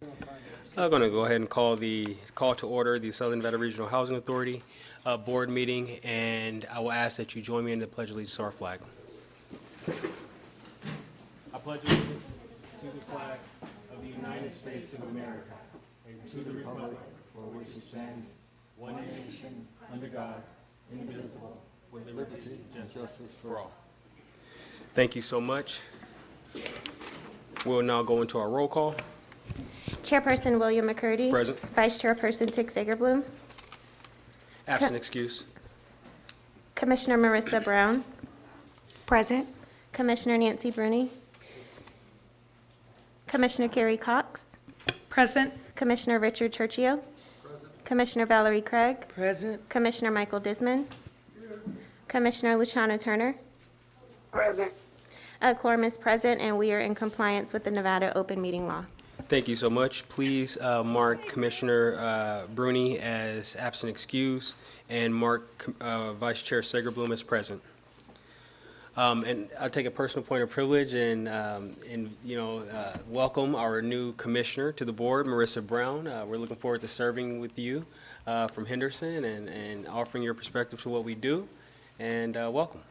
I'm going to go ahead and call to order the Southern Nevada Regional Housing Authority board meeting, and I will ask that you join me in the Pledge of Allegiance to our flag. I pledge allegiance to the flag of the United States of America and to the republic for which it stands, one nation, under God, indivisible, with liberty and justice for all. Thank you so much. We'll now go into our roll call. Chairperson William McCurdy. Present. Vice Chairperson Tick Sagerblum. Absent excuse. Commissioner Marissa Brown. Present. Commissioner Nancy Bruni. Commissioner Carrie Cox. Present. Commissioner Richard Churchio. Commissioner Valerie Craig. Present. Commissioner Michael Disman. Commissioner Luciana Turner. Present. A quorum is present, and we are in compliance with the Nevada open meeting law. Thank you so much. Please mark Commissioner Bruni as absent excuse and mark Vice Chair Segerblum as present. And I'll take a personal point of privilege and welcome our new commissioner to the board, Marissa Brown. We're looking forward to serving with you from Henderson and offering your perspective to what we do. And welcome.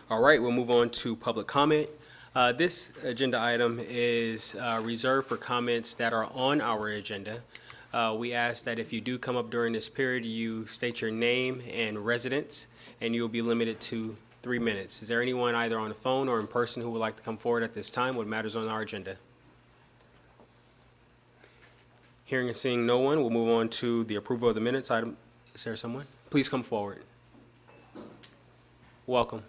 All right, we'll move on to public comment. This agenda item is reserved for comments that are on our agenda. We ask that if you do come up during this period, you state your name and residence, and you'll be limited to 3 minutes. Is there anyone either on the phone or in person who would like to come forward at this time with matters on our agenda? Hearing and seeing no one, we'll move on to the approval of the minutes item. Is there someone? Please come forward. Welcome.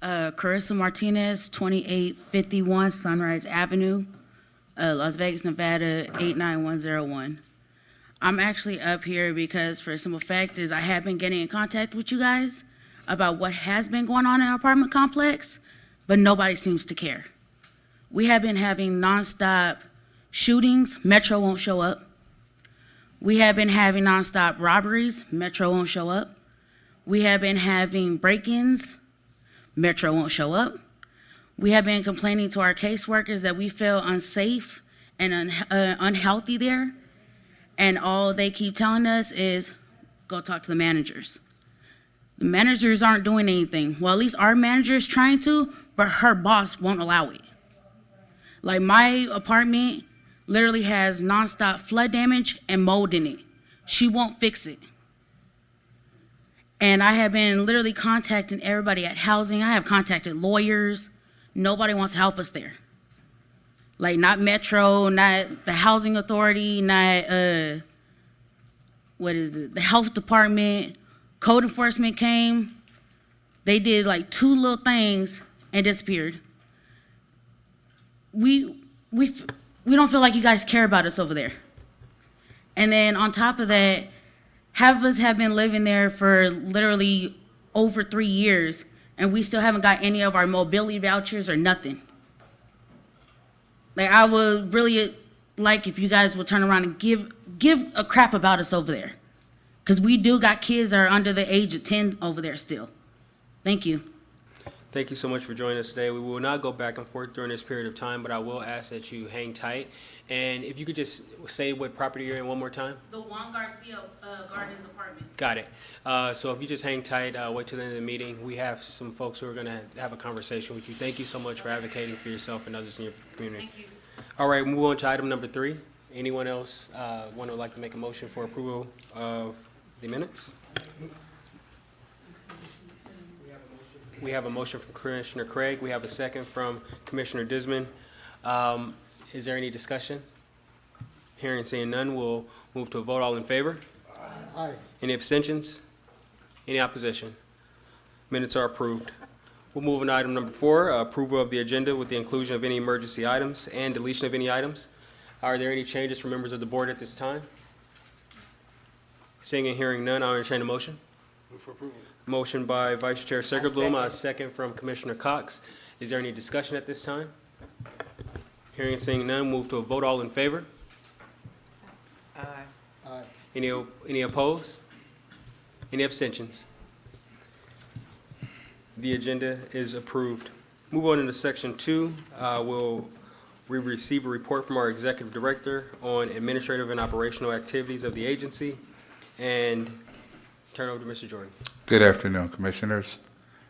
Carissa Martinez, 2851 Sunrise Avenue, Las Vegas, Nevada, 89101. I'm actually up here because for the simple fact is I have been getting in contact with you guys about what has been going on in our apartment complex, but nobody seems to care. We have been having nonstop shootings. Metro won't show up. We have been having nonstop robberies. Metro won't show up. We have been having break-ins. Metro won't show up. We have been complaining to our caseworkers that we feel unsafe and unhealthy there, and all they keep telling us is, go talk to the managers. The managers aren't doing anything. Well, at least our manager is trying to, but her boss won't allow it. Like my apartment literally has nonstop flood damage and mold in it. She won't fix it. And I have been literally contacting everybody at housing. I have contacted lawyers. Nobody wants to help us there. Like not Metro, not the housing authority, not the health department. Code enforcement came. They did like 2 little things and disappeared. We don't feel like you guys care about us over there. And then on top of that, half of us have been living there for literally over 3 years, and we still haven't got any of our mobility vouchers or nothing. Like, I would really like if you guys would turn around and give a crap about us over there. Because we do got kids that are under the age of 10 over there still. Thank you. Thank you so much for joining us today. We will not go back and forth during this period of time, but I will ask that you hang tight. And if you could just say what property you're in one more time. The Juan Garcia Gardens Apartments. Got it. So if you just hang tight, wait till the end of the meeting. We have some folks who are going to have a conversation with you. Thank you so much for advocating for yourself and others in your community. Thank you. All right, we'll move on to item number 3. Anyone else would like to make a motion for approval of the minutes? We have a motion from Commissioner Craig. We have a second from Commissioner Disman. Is there any discussion? Hearing and seeing none, we'll move to a vote. All in favor? Aye. Any abstentions? Any opposition? Minutes are approved. We'll move on to item number 4, approval of the agenda with the inclusion of any emergency items and deletion of any items. Are there any changes from members of the board at this time? Seeing and hearing none, I'll entertain a motion. Move for approval. Motion by Vice Chair Segerblum, a second from Commissioner Cox. Is there any discussion at this time? Hearing and seeing none, move to a vote. All in favor? Aye. Aye. Any opposed? Any abstentions? The agenda is approved. Move on into section 2. We receive a report from our executive director on administrative and operational activities of the agency, and turn over to Mr. Jordan. Good afternoon, Commissioners,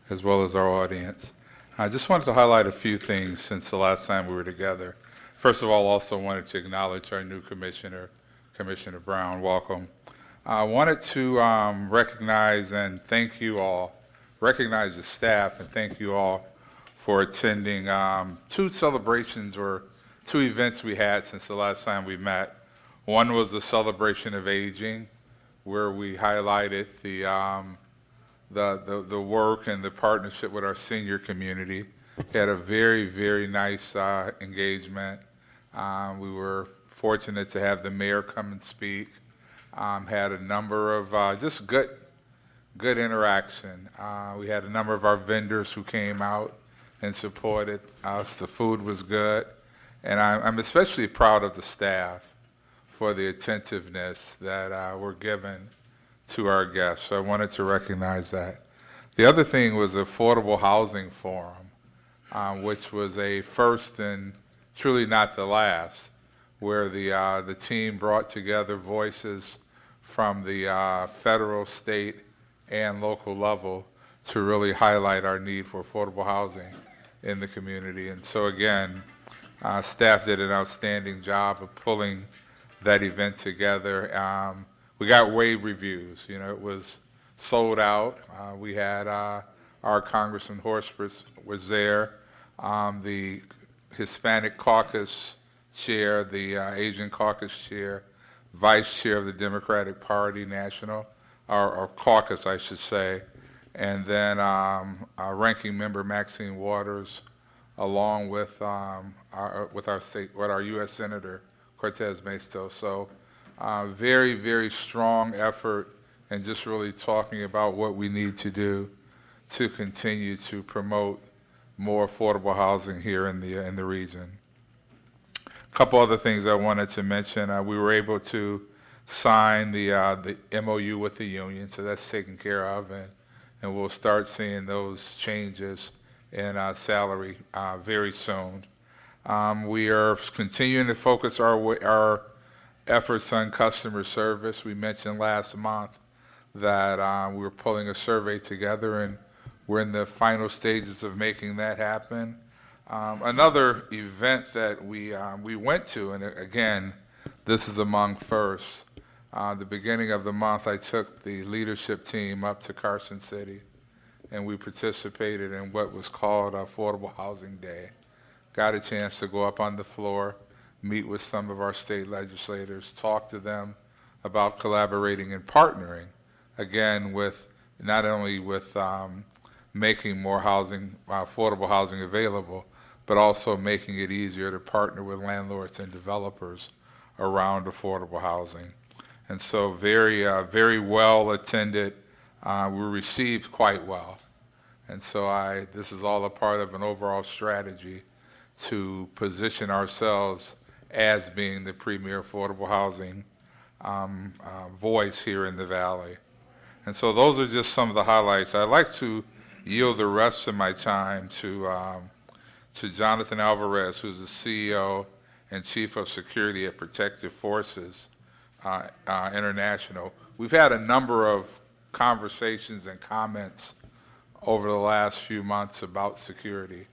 as well as our audience. I just wanted to highlight a few things since the last time we were together. First of all, also wanted to acknowledge our new Commissioner, Commissioner Brown. Welcome. I wanted to recognize and thank you all, recognize the staff and thank you all for attending two celebrations or two events we had since the last time we met. One was the celebration of aging, where we highlighted the work and the partnership with our senior community. We had a very, very nice engagement. We were fortunate to have the mayor come and speak. Had a number of just good interaction. We had a number of our vendors who came out and supported us. The food was good. And I'm especially proud of the staff for the attentiveness that were given to our guests. So I wanted to recognize that. The other thing was the Affordable Housing Forum, which was a first and truly not the last, where the team brought together voices from the federal, state, and local level to really highlight our need for affordable housing in the community. And so again, staff did an outstanding job of pulling that event together. We got rave reviews. You know, it was sold out. We had our Congressman Horsford was there, the Hispanic Caucus chair, the Asian Caucus chair, vice chair of the Democratic Party National, or caucus, I should say, and then our ranking member Maxine Waters, along with our U.S. Senator Cortez Masto. So very, very strong effort and just really talking about what we need to do to continue to promote more affordable housing here in the region. A couple other things I wanted to mention. We were able to sign the MOU with the union, so that's taken care of, and we'll start seeing those changes in salary very soon. We are continuing to focus our efforts on customer service. We mentioned last month that we were pulling a survey together, and we're in the final stages of making that happen. Another event that we went to, and again, this is among firsts. The beginning of the month, I took the leadership team up to Carson City, and we participated in what was called Affordable Housing Day. Got a chance to go up on the floor, meet with some of our state legislators, talk to them about collaborating and partnering, again, with not only with making more housing, affordable housing available, but also making it easier to partner with landlords and developers around affordable housing. And so very, very well attended. We were received quite well. And so this is all a part of an overall strategy to position ourselves as being the premier affordable housing voice here in the Valley. And so those are just some of the highlights. I'd like to yield the rest of my time to Jonathan Alvarez, who's the CEO and Chief of Security at Protective Forces International. We've had a number of conversations and comments over the last few months about security.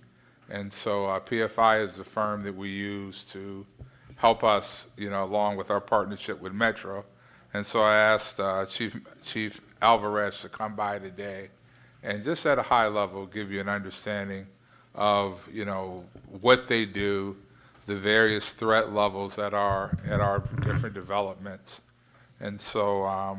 And so PFI is the firm that we use to help us, along with our partnership with Metro. And so I asked Chief Alvarez to come by today and just at a high level give you an understanding of, what they do, the various threat levels at our different developments. And so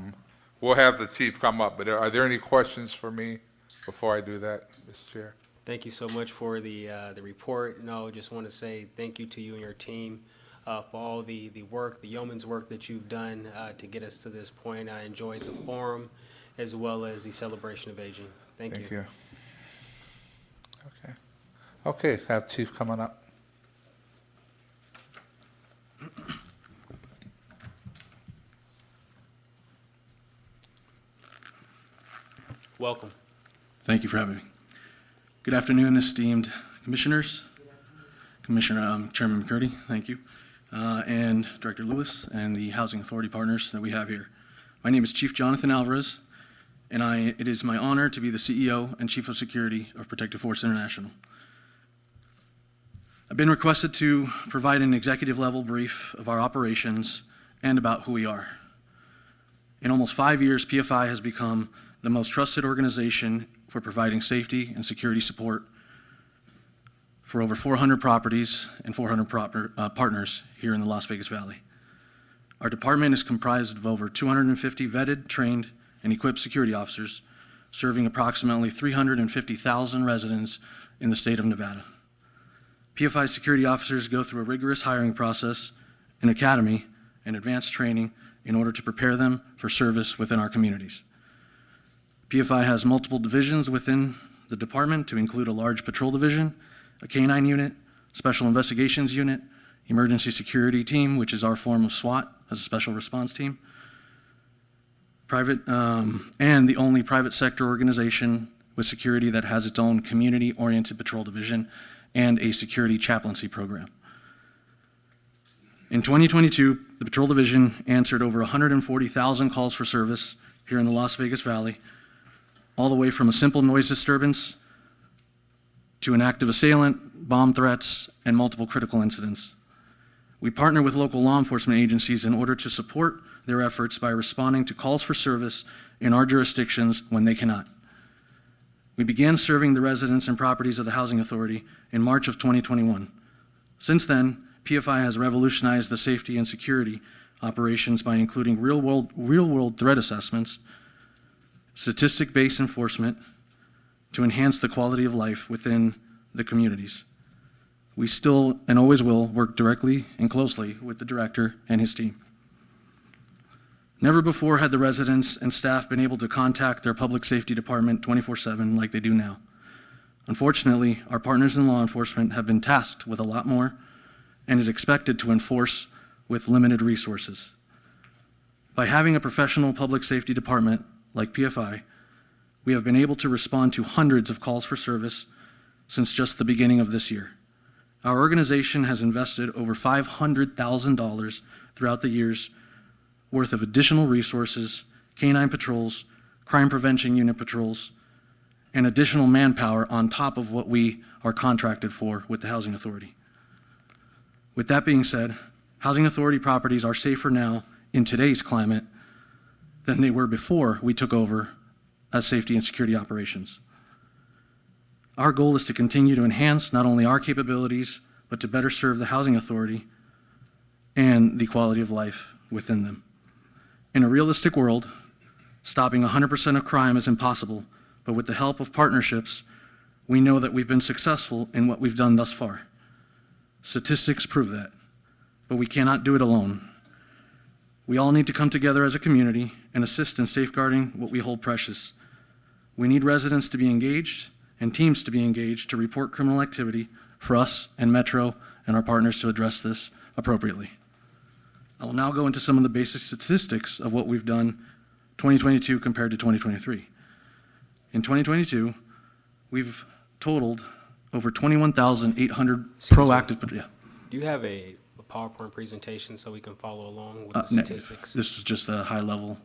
we'll have the chief come up, but are there any questions for me before I do that, Mr. Chair? Thank you so much for the report. No, just want to say thank you to you and your team for all the work, the yeoman's work that you've done to get us to this point. I enjoyed the forum as well as the celebration of aging. Thank you. Thank you. Okay, have Chief coming up. Welcome. Thank you for having me. Good afternoon, esteemed commissioners. Chairman McCurdy, thank you, and Director Lewis, and the Housing Authority partners that we have here. My name is Chief Jonathan Alvarez, and it is my honor to be the CEO and Chief of Security of Protective Force International. I've been requested to provide an executive level brief of our operations and about who we are. In almost 5 years, PFI has become the most trusted organization for providing safety and security support for over 400 properties and 400 partners here in the Las Vegas Valley. Our department is comprised of over 250 vetted, trained, and equipped security officers serving approximately 350,000 residents in the state of Nevada. PFI security officers go through a rigorous hiring process, an academy, and advanced training in order to prepare them for service within our communities. PFI has multiple divisions within the department to include a large patrol division, a K-9 unit, special investigations unit, emergency security team, which is our form of SWAT as a special response team, and the only private sector organization with security that has its own community-oriented patrol division and a security chaplaincy program. In 2022, the patrol division answered over 140,000 calls for service here in the Las Vegas Valley, all the way from a simple noise disturbance to an active assailant, bomb threats, and multiple critical incidents. We partner with local law enforcement agencies in order to support their efforts by responding to calls for service in our jurisdictions when they cannot. We began serving the residents and properties of the Housing Authority in March of 2021. Since then, PFI has revolutionized the safety and security operations by including real-world threat assessments, statistic-based enforcement to enhance the quality of life within the communities. We still and always will work directly and closely with the director and his team. Never before had the residents and staff been able to contact their public safety department 24/7 like they do now. Unfortunately, our partners in law enforcement have been tasked with a lot more and is expected to enforce with limited resources. By having a professional public safety department like PFI, we have been able to respond to hundreds of calls for service since just the beginning of this year. Our organization has invested over $500,000 throughout the years worth of additional resources, K-9 patrols, crime prevention unit patrols, and additional manpower on top of what we are contracted for with the Housing Authority. With that being said, Housing Authority properties are safer now in today's climate than they were before we took over as safety and security operations. Our goal is to continue to enhance not only our capabilities, but to better serve the Housing Authority and the quality of life within them. In a realistic world, stopping 100% of crime is impossible, but with the help of partnerships, we know that we've been successful in what we've done thus far. Statistics prove that, but we cannot do it alone. We all need to come together as a community and assist in safeguarding what we hold precious. We need residents to be engaged and teams to be engaged to report criminal activity for us and Metro and our partners to address this appropriately. I will now go into some of the basic statistics of what we've done 2022 compared to 2023. In 2022, we've totaled over 21,800 proactive. Do you have a PowerPoint presentation so we can follow along with the No, statistics? this is just a high-level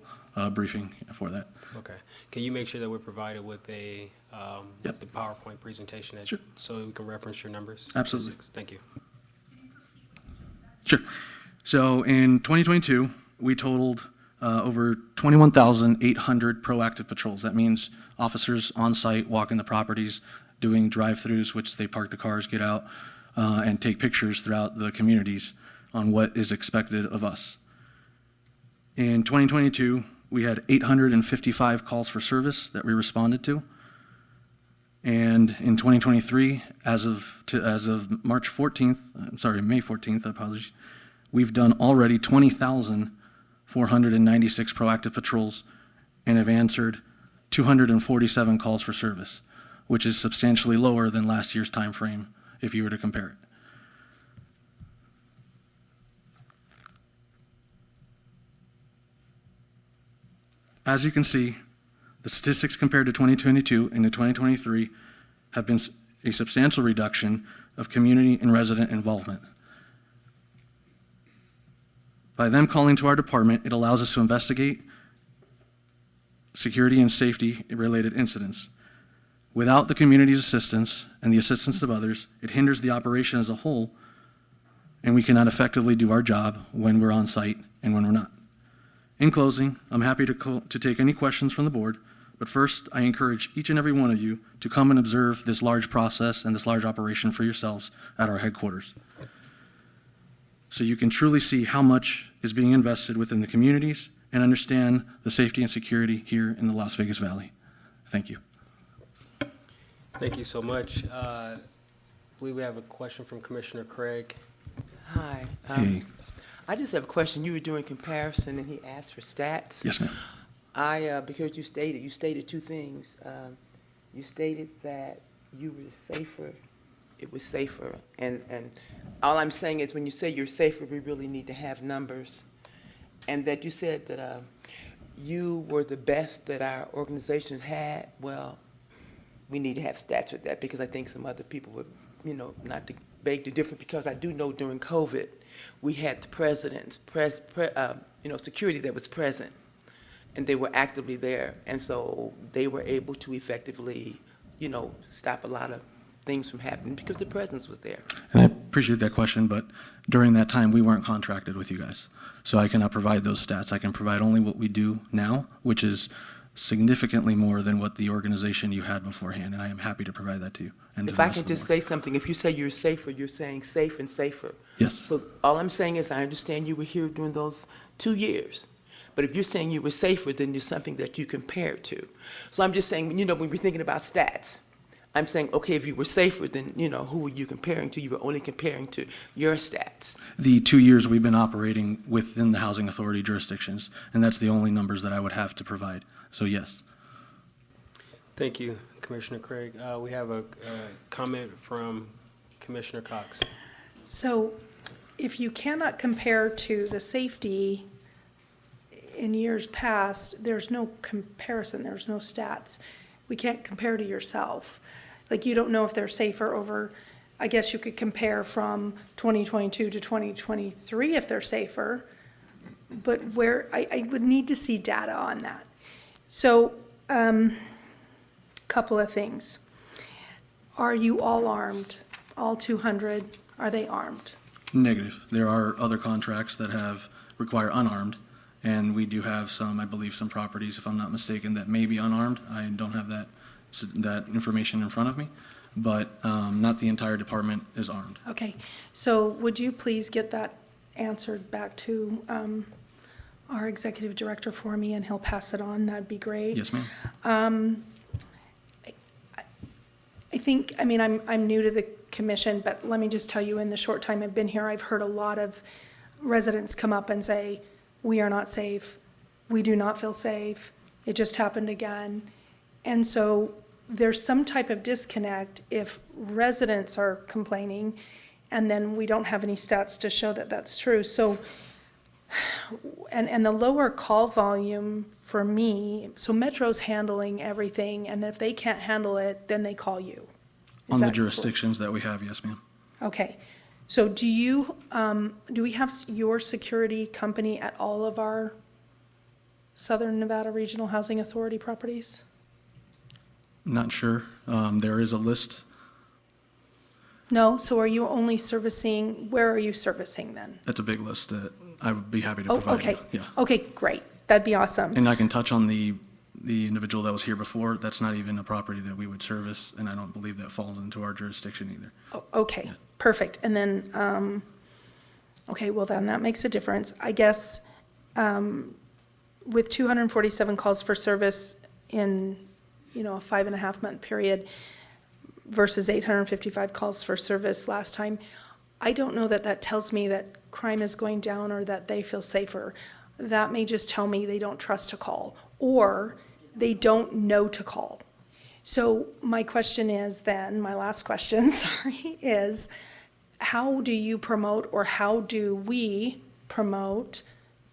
briefing for that. Okay. Can you make sure that we're provided with a Yep. the PowerPoint presentation Sure. so we can reference your numbers? Absolutely. Statistics? Thank you. Sure. So in 2022, we totaled over 21,800 proactive patrols. That means officers on site walking the properties, doing drive-throughs, which they park the cars, get out, and take pictures throughout the communities on what is expected of us. In 2022, we had 855 calls for service that we responded to. And in 2023, as of May 14th, apologies, we've done already 20,496 proactive patrols and have answered 247 calls for service, which is substantially lower than last year's time frame if you were to compare it. As you can see, the statistics compared to 2022 and to 2023 have been a substantial reduction of community and resident involvement. By them calling to our department, it allows us to investigate security and safety-related incidents. Without the community's assistance and the assistance of others, it hinders the operation as a whole, and we cannot effectively do our job when we're on site and when we're not. In closing, I'm happy to take any questions from the board, but first, I encourage each and every one of you to come and observe this large process and this large operation for yourselves at our headquarters, so you can truly see how much is being invested within the communities and understand the safety and security here in the Las Vegas Valley. Thank you. Thank you so much. I believe we have a question from Commissioner Craig. Hi. Hey. I just have a question. You were doing comparison, and he asked for stats. Yes, ma'am. Because you stated two things. You stated that you were safer. It was safer, and all I'm saying is, when you say you're safer, we really need to have numbers. And that you said that you were the best that our organization had. Well, we need to have stats with that, because I think some other people would, not to beg to differ, because I do know during COVID, we had the president's, security that was present, and they were actively there. And so they were able to effectively, stop a lot of things from happening because the presence was there. And I appreciate that question, but during that time, we weren't contracted with you guys. So I cannot provide those stats. I can provide only what we do now, which is significantly more than what the organization you had beforehand, and I am happy to provide that to you. And to If the I rest can of the just board. say something, if you say you're safer, you're saying safe and safer. Yes. So all I'm saying is, I understand you were here during those 2 years. But if you're saying you were safer, then there's something that you compare to. So I'm just saying, when we're thinking about stats, I'm saying, okay, if you were safer, then, who were you comparing to? You were only comparing to your stats. The 2 years we've been operating within the housing authority jurisdictions, and that's the only numbers that I would have to provide. So yes. Thank you, Commissioner Craig. We have a comment from Commissioner Cox. So if you cannot compare to the safety in years past, there's no comparison, there's no stats. We can't compare to yourself. Like, you don't know if they're safer over, I guess you could compare from 2022 to 2023 if they're safer, but I would need to see data on that. So, couple of things. Are you all armed? All 200, are they armed? Negative. There are other contracts that require unarmed, and we do have some, I believe, some properties, if I'm not mistaken, that may be unarmed. I don't have that information in front of me, but not the entire department is armed. Okay, so would you please get that answered back to our executive director for me, and he'll pass it on? That'd be great. Yes, ma'am. I think, I'm new to the commission, but let me just tell you, in the short time I've been here, I've heard a lot of residents come up and say, we are not safe, we do not feel safe, it just happened again. And so there's some type of disconnect if residents are complaining, and then we don't have any stats to show that that's true. So, and the lower call volume for me, so Metro's handling everything, and if they can't handle it, then they call you. Is On the that jurisdictions that we have, yes, ma'am. Okay, so do we have your security company at all of our Southern Nevada Regional Housing Authority properties? Not sure. There is a list. No, so are you only servicing, where are you servicing then? That's a big list that I would be happy to Oh, provide okay, you. Yeah. okay, great, that'd be awesome. And I can touch on the individual that was here before. That's not even a property that we would service, and I don't believe that falls into our jurisdiction either. Oh, okay, perfect, and then, okay, well then, that makes a difference. I guess, with 247 calls for service in, a 5.5 month period versus 855 calls for service last time, I don't know that that tells me that crime is going down or that they feel safer. That may just tell me they don't trust to call, or they don't know to call. So my question is then, my last question, sorry, is how do you promote, or how do we promote,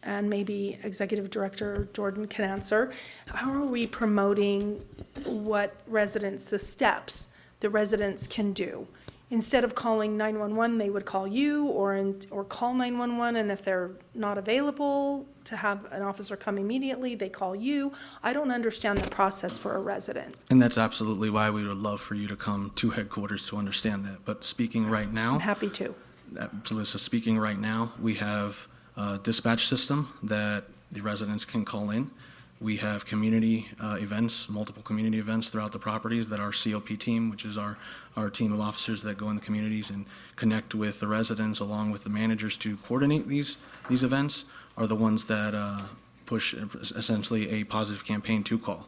and maybe Executive Director Jordan can answer, how are we promoting what residents, the steps the residents can do. Instead of calling 911, they would call you or call 911, and if they're not available to have an officer come immediately, they call you. I don't understand the process for a resident. And that's absolutely why we would love for you to come to headquarters to understand that. But speaking right now, I'm happy to. absolutely, so speaking right now, we have a dispatch system that the residents can call in. We have community events, multiple community events throughout the properties that our COP team, which is our team of officers that go in the communities and connect with the residents along with the managers to coordinate these events, are the ones that push essentially a positive campaign to call.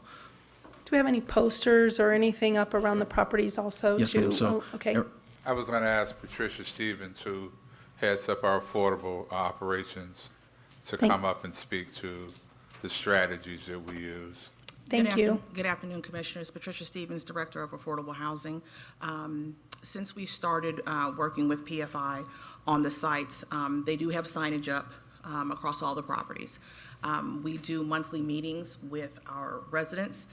Do we have any posters or anything up around the properties also? Yes, ma'am. So, okay. I was going to ask Patricia Stevens, who heads up our affordable operations, to come up and speak to the strategies that we use. Thank you. Good afternoon, Commissioners. Patricia Stevens, Director of Affordable Housing. Since we started working with PFI on the sites, they do have signage up across all the properties. We do monthly meetings with our residents,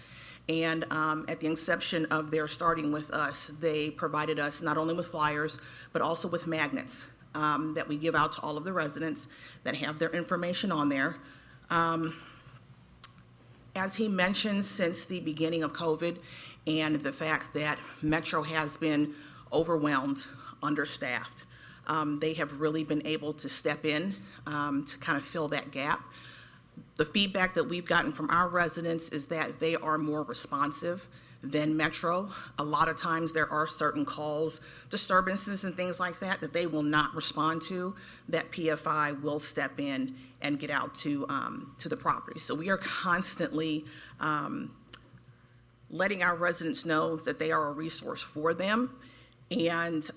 and at the inception of their starting with us, they provided us not only with flyers, but also with magnets that we give out to all of the residents that have their information on there. As he mentioned, since the beginning of COVID and the fact that Metro has been overwhelmed, understaffed, they have really been able to step in to kind of fill that gap. The feedback that we've gotten from our residents is that they are more responsive than Metro. A lot of times there are certain calls, disturbances and things like that they will not respond to, that PFI will step in and get out to the property. So we are constantly letting our residents know that they are a resource for them, and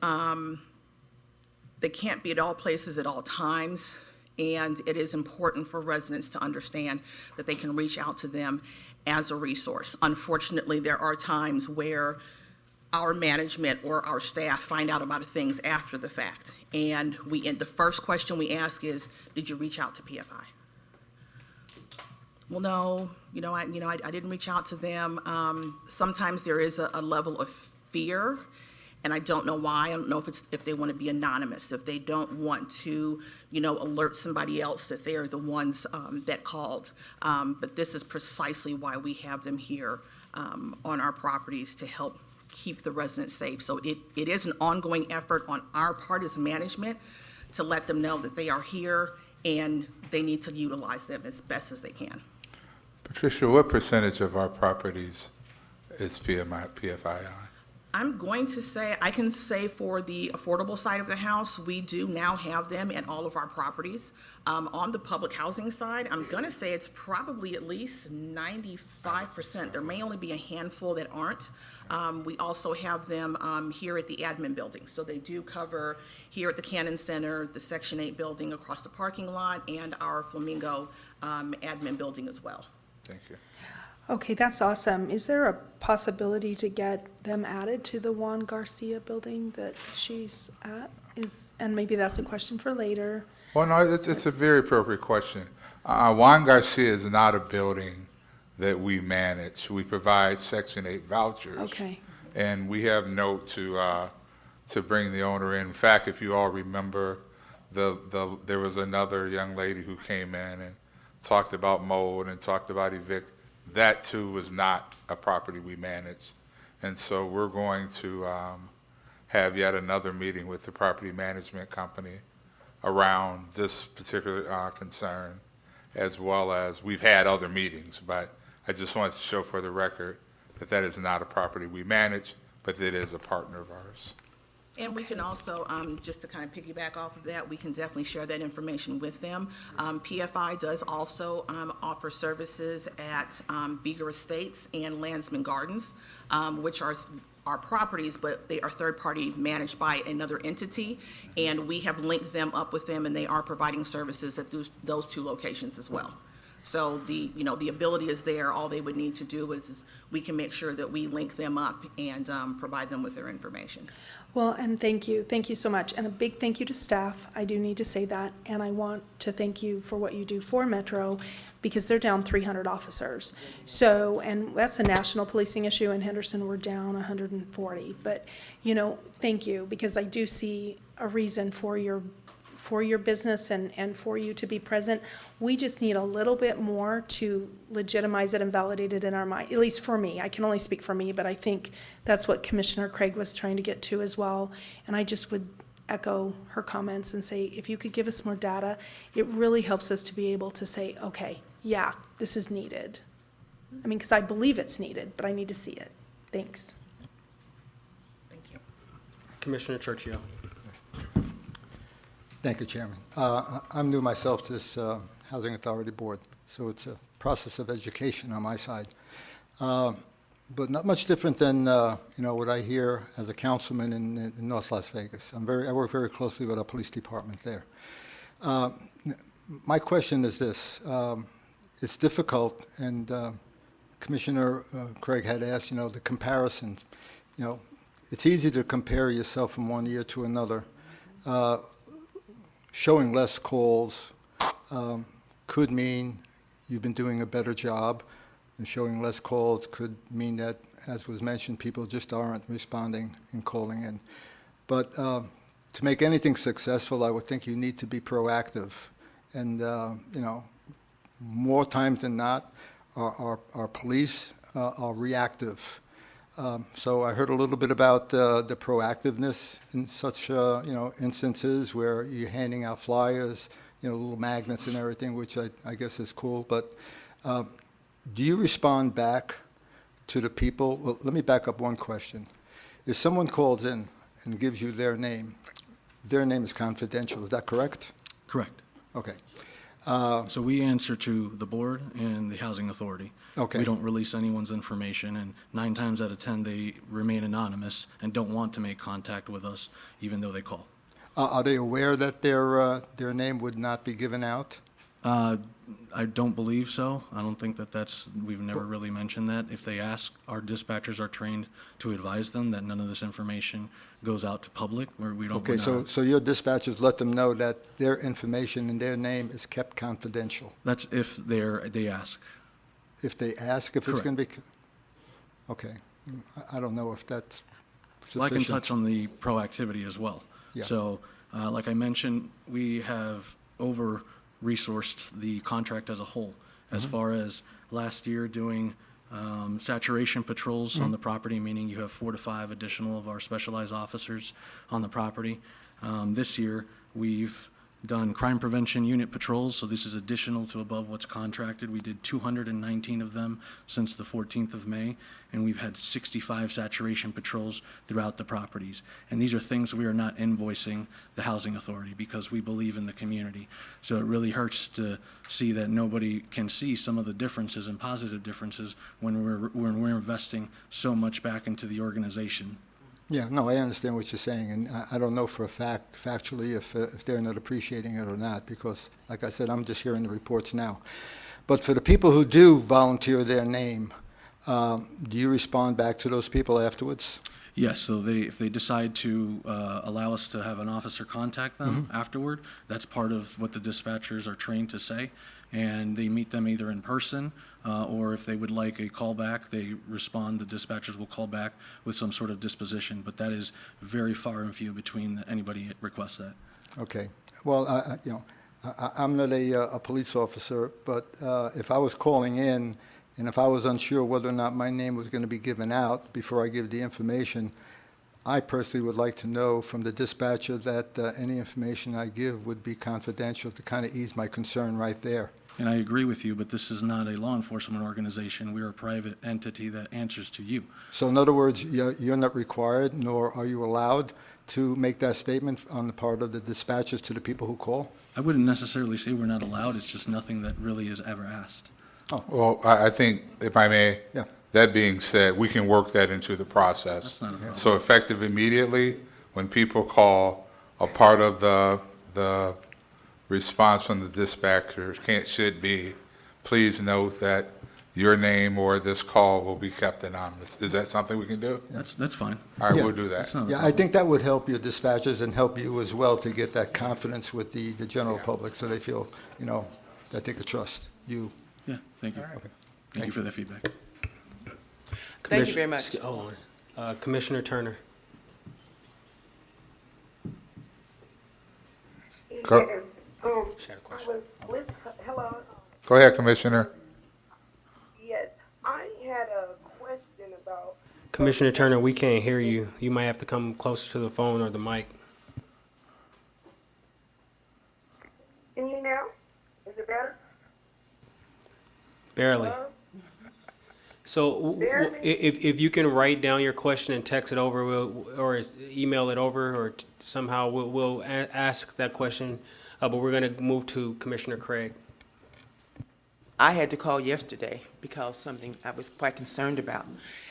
they can't be at all places at all times, and it is important for residents to understand that they can reach out to them as a resource. Unfortunately, there are times where our management or our staff find out about things after the fact, and the first question we ask is, did you reach out to PFI? Well, no, I didn't reach out to them. Sometimes there is a level of fear, and I don't know why. I don't know if they want to be anonymous, if they don't want to, alert somebody else that they're the ones that called. But this is precisely why we have them here on our properties, to help keep the residents safe. So it is an ongoing effort on our part as management to let them know that they are here and they need to utilize them as best as they can. Patricia, what percentage of our properties is PFI on? I'm going to say, I can say for the affordable side of the house, we do now have them at all of our properties. On the public housing side, I'm going to say it's probably at least 95%. There may only be a handful that aren't. We also have them here at the admin building. So they do cover here at the Cannon Center, the Section 8 building across the parking lot, and our Flamingo admin building as well. Thank you. Okay, that's awesome. Is there a possibility to get them added to the Juan Garcia building that she's at? And maybe that's a question for later. Well, no, it's a very appropriate question. Juan Garcia is not a building that we manage. We provide Section 8 vouchers. Okay. And we have note to bring the owner in. In fact, if you all remember, there was another young lady who came in and talked about mold and talked about evict. That too was not a property we manage. And so we're going to have yet another meeting with the property management company around this particular concern, as well as we've had other meetings, but I just wanted to show for the record that that is not a property we manage, but it is a partner of ours. And we can also, just to kind of piggyback off of that, we can definitely share that information with them. PFI does also offer services at Beager Estates and Landsman Gardens, which are our properties, but they are third-party managed by another entity, and we have linked them up with them, and they are providing services at those two locations as well. So the ability is there. All they would need to do is we can make sure that we link them up and provide them with their information. Well, and thank you so much. And a big thank you to staff. I do need to say that. And I want to thank you for what you do for Metro, because they're down 300 officers. So, and that's a national policing issue. In Henderson, we're down 140. But, thank you, because I do see a reason for your business and for you to be present. We just need a little bit more to legitimize it and validate it in our mind, at least for me. I can only speak for me, but I think that's what Commissioner Craig was trying to get to as well. And I just would echo her comments and say, if you could give us more data, it really helps us to be able to say, okay, yeah, this is needed. I mean, because I believe it's needed, but I need to see it. Thanks. Thank you. Commissioner Churchill. Thank you, Chairman. I'm new myself to this Housing Authority Board, so it's a process of education on my side. But not much different than what I hear as a councilman in North Las Vegas. I work very closely with our police department there. My question is this: it's difficult, and Commissioner Craig had asked, the comparisons. It's easy to compare yourself from one year to another. Showing less calls could mean you've been doing a better job, and showing less calls could mean that, as was mentioned, people just aren't responding and calling in. But to make anything successful, I would think you need to be proactive. And, more times than not, our police are reactive. So I heard a little bit about the proactiveness in such instances where you're handing out flyers, little magnets and everything, which I guess is cool. But do you respond back to the people? Well, let me back up one question. If someone calls in and gives you their name is confidential. Is that correct? Correct. Okay. So we answer to the board and the housing authority. Okay. We don't release anyone's information, and 9 times out of 10, they remain anonymous and don't want to make contact with us, even though they call. Are they aware that their name would not be given out? I don't believe so. I don't think we've never really mentioned that. If they ask, our dispatchers are trained to advise them that none of this information goes out to public, where we don't. Okay, so your dispatchers let them know that their information and their name is kept confidential? That's if they ask. If they ask if it's going to be, okay. I don't know if that's Well, I sufficient. can touch on the proactivity as well. Yeah. So, like I mentioned, we have over-resourced the contract as a whole. As far as last year doing saturation patrols on the property, meaning you have 4 to 5 additional of our specialized officers on the property. This year, we've done crime prevention unit patrols, so this is additional to above what's contracted. We did 219 of them since the 14th of May, and we've had 65 saturation patrols throughout the properties. And these are things we are not invoicing the housing authority because we believe in the community. So it really hurts to see that nobody can see some of the differences and positive differences when we're investing so much back into the organization. Yeah, no, I understand what you're saying, and I don't know for a fact, factually, if they're not appreciating it or not, because, like I said, I'm just hearing the reports now. But for the people who do volunteer their name, do you respond back to those people afterwards? Yes, so if they decide to allow us to have an officer contact them afterward, that's part of what the dispatchers are trained to say. And they meet them either in person, or if they would like a callback, they respond, the dispatchers will call back with some sort of disposition. But that is very far and few between that anybody requests that. Okay. Well, I'm not a police officer, but if I was calling in and if I was unsure whether or not my name was going to be given out before I give the information, I personally would like to know from the dispatcher that any information I give would be confidential to kind of ease my concern right there. And I agree with you, but this is not a law enforcement organization. We're a private entity that answers to you. So in other words, you're not required, nor are you allowed to make that statement on the part of the dispatchers to the people who call? I wouldn't necessarily say we're not allowed. It's just nothing that really is ever asked. Well, I think, if I may, Yeah. that being said, we can work that into the process. That's not a problem. So effective immediately, when people call, a part of the response from the dispatchers should be, please note that your name or this call will be kept anonymous. Is that something we can do? That's fine. All right, Yeah. we'll do That's that. not a Yeah, I problem. think that would help your dispatchers and help you as well to get that confidence with the general public, so they feel, that they could trust you. Yeah, thank you. Thank you for that feedback. Thank you very much. Hold on. Commissioner Turner. Go, Yes, She had a question. hello, go ahead, Commissioner. yes, I had a question about, Commissioner Turner, we can't hear you. You might have to come closer to the phone or the mic. can you now? Is it better? Barely. Hello? So Barely? if you can write down your question and text it over, or email it over, or somehow we'll ask that question. But we're going to move to Commissioner Craig. I had to call yesterday because something I was quite concerned about.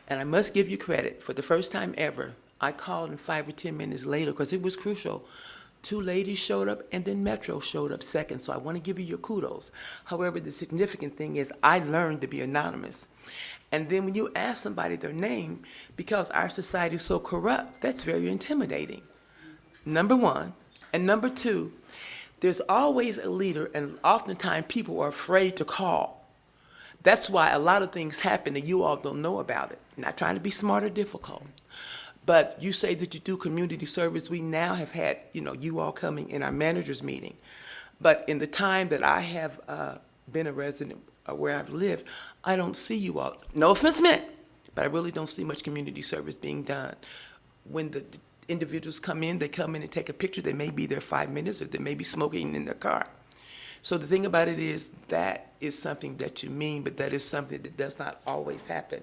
And I must give you credit, for the first time ever, I called and 5 or 10 minutes later, because it was crucial. 2 ladies showed up, and then Metro showed up second, so I want to give you your kudos. However, the significant thing is I learned to be anonymous. And then when you ask somebody their name, because our society is so corrupt, that's very intimidating. Number one. And number two, there's always a leader, and oftentimes people are afraid to call. That's why a lot of things happen and you all don't know about it. Not trying to be smart or difficult. But you say that you do community service. We now have had, you all coming in our manager's meeting. But in the time that I have been a resident where I've lived, I don't see you all. No offense meant, but I really don't see much community service being done. When the individuals come in, they come in and take a picture. They may be there 5 minutes, or they may be smoking in their car. So the thing about it is that is something that you mean, but that is something that does not always happen.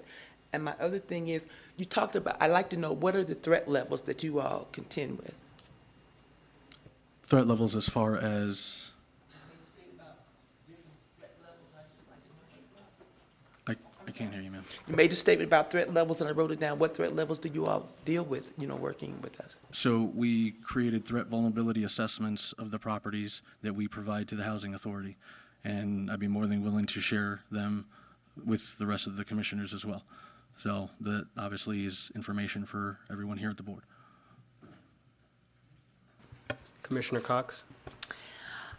And my other thing is, you talked about, I'd like to know, what are the threat levels that you all contend with? Threat levels as far as, I can't hear you, ma'am. You made a statement about threat levels, and I wrote it down. What threat levels do you all deal with, working with us? So we created threat vulnerability assessments of the properties that we provide to the Housing Authority, and I'd be more than willing to share them with the rest of the commissioners as well. So that obviously is information for everyone here at the board. Commissioner Cox.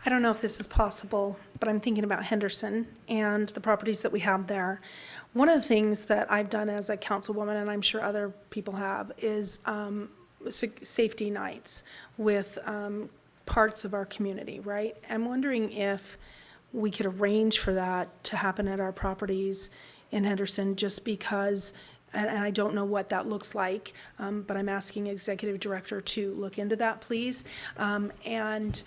I don't know if this is possible, but I'm thinking about Henderson and the properties that we have there. One of the things that I've done as a councilwoman, and I'm sure other people have, is safety nights with parts of our community, right? I'm wondering if we could arrange for that to happen at our properties in Henderson, just because, and I don't know what that looks like, but I'm asking Executive Director to look into that, please, and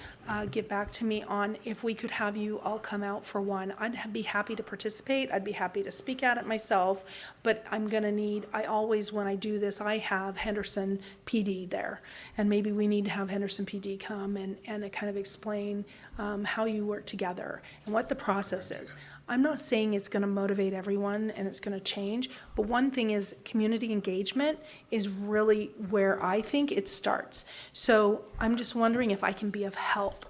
get back to me on if we could have you all come out for one. I'd be happy to participate. I'd be happy to speak at it myself, but I'm gonna need, I always, when I do this, I have Henderson PD there. And maybe we need to have Henderson PD come and kind of explain how you work together and what the process is. I'm not saying it's going to motivate everyone and it's going to change, but one thing is community engagement is really where I think it starts. So I'm just wondering if I can be of help,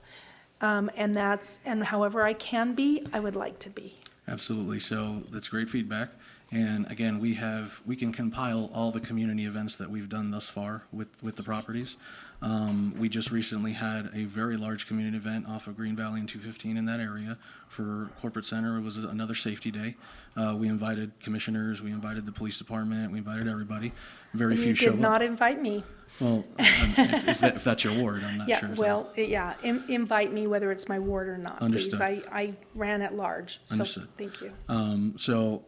and however I can be, I would like to be. Absolutely. So that's great feedback. And again, we can compile all the community events that we've done thus far with the properties. We just recently had a very large community event off of Green Valley and 215 in that area for Corporate Center. It was another safety day. We invited commissioners, we invited the police department, we invited everybody. Very few showed up. You did not invite me. Well, if that's your ward, I'm not Yeah, sure. well, yeah, invite me whether it's my ward or not, please. Understood. I ran at large, so Understood. thank you. So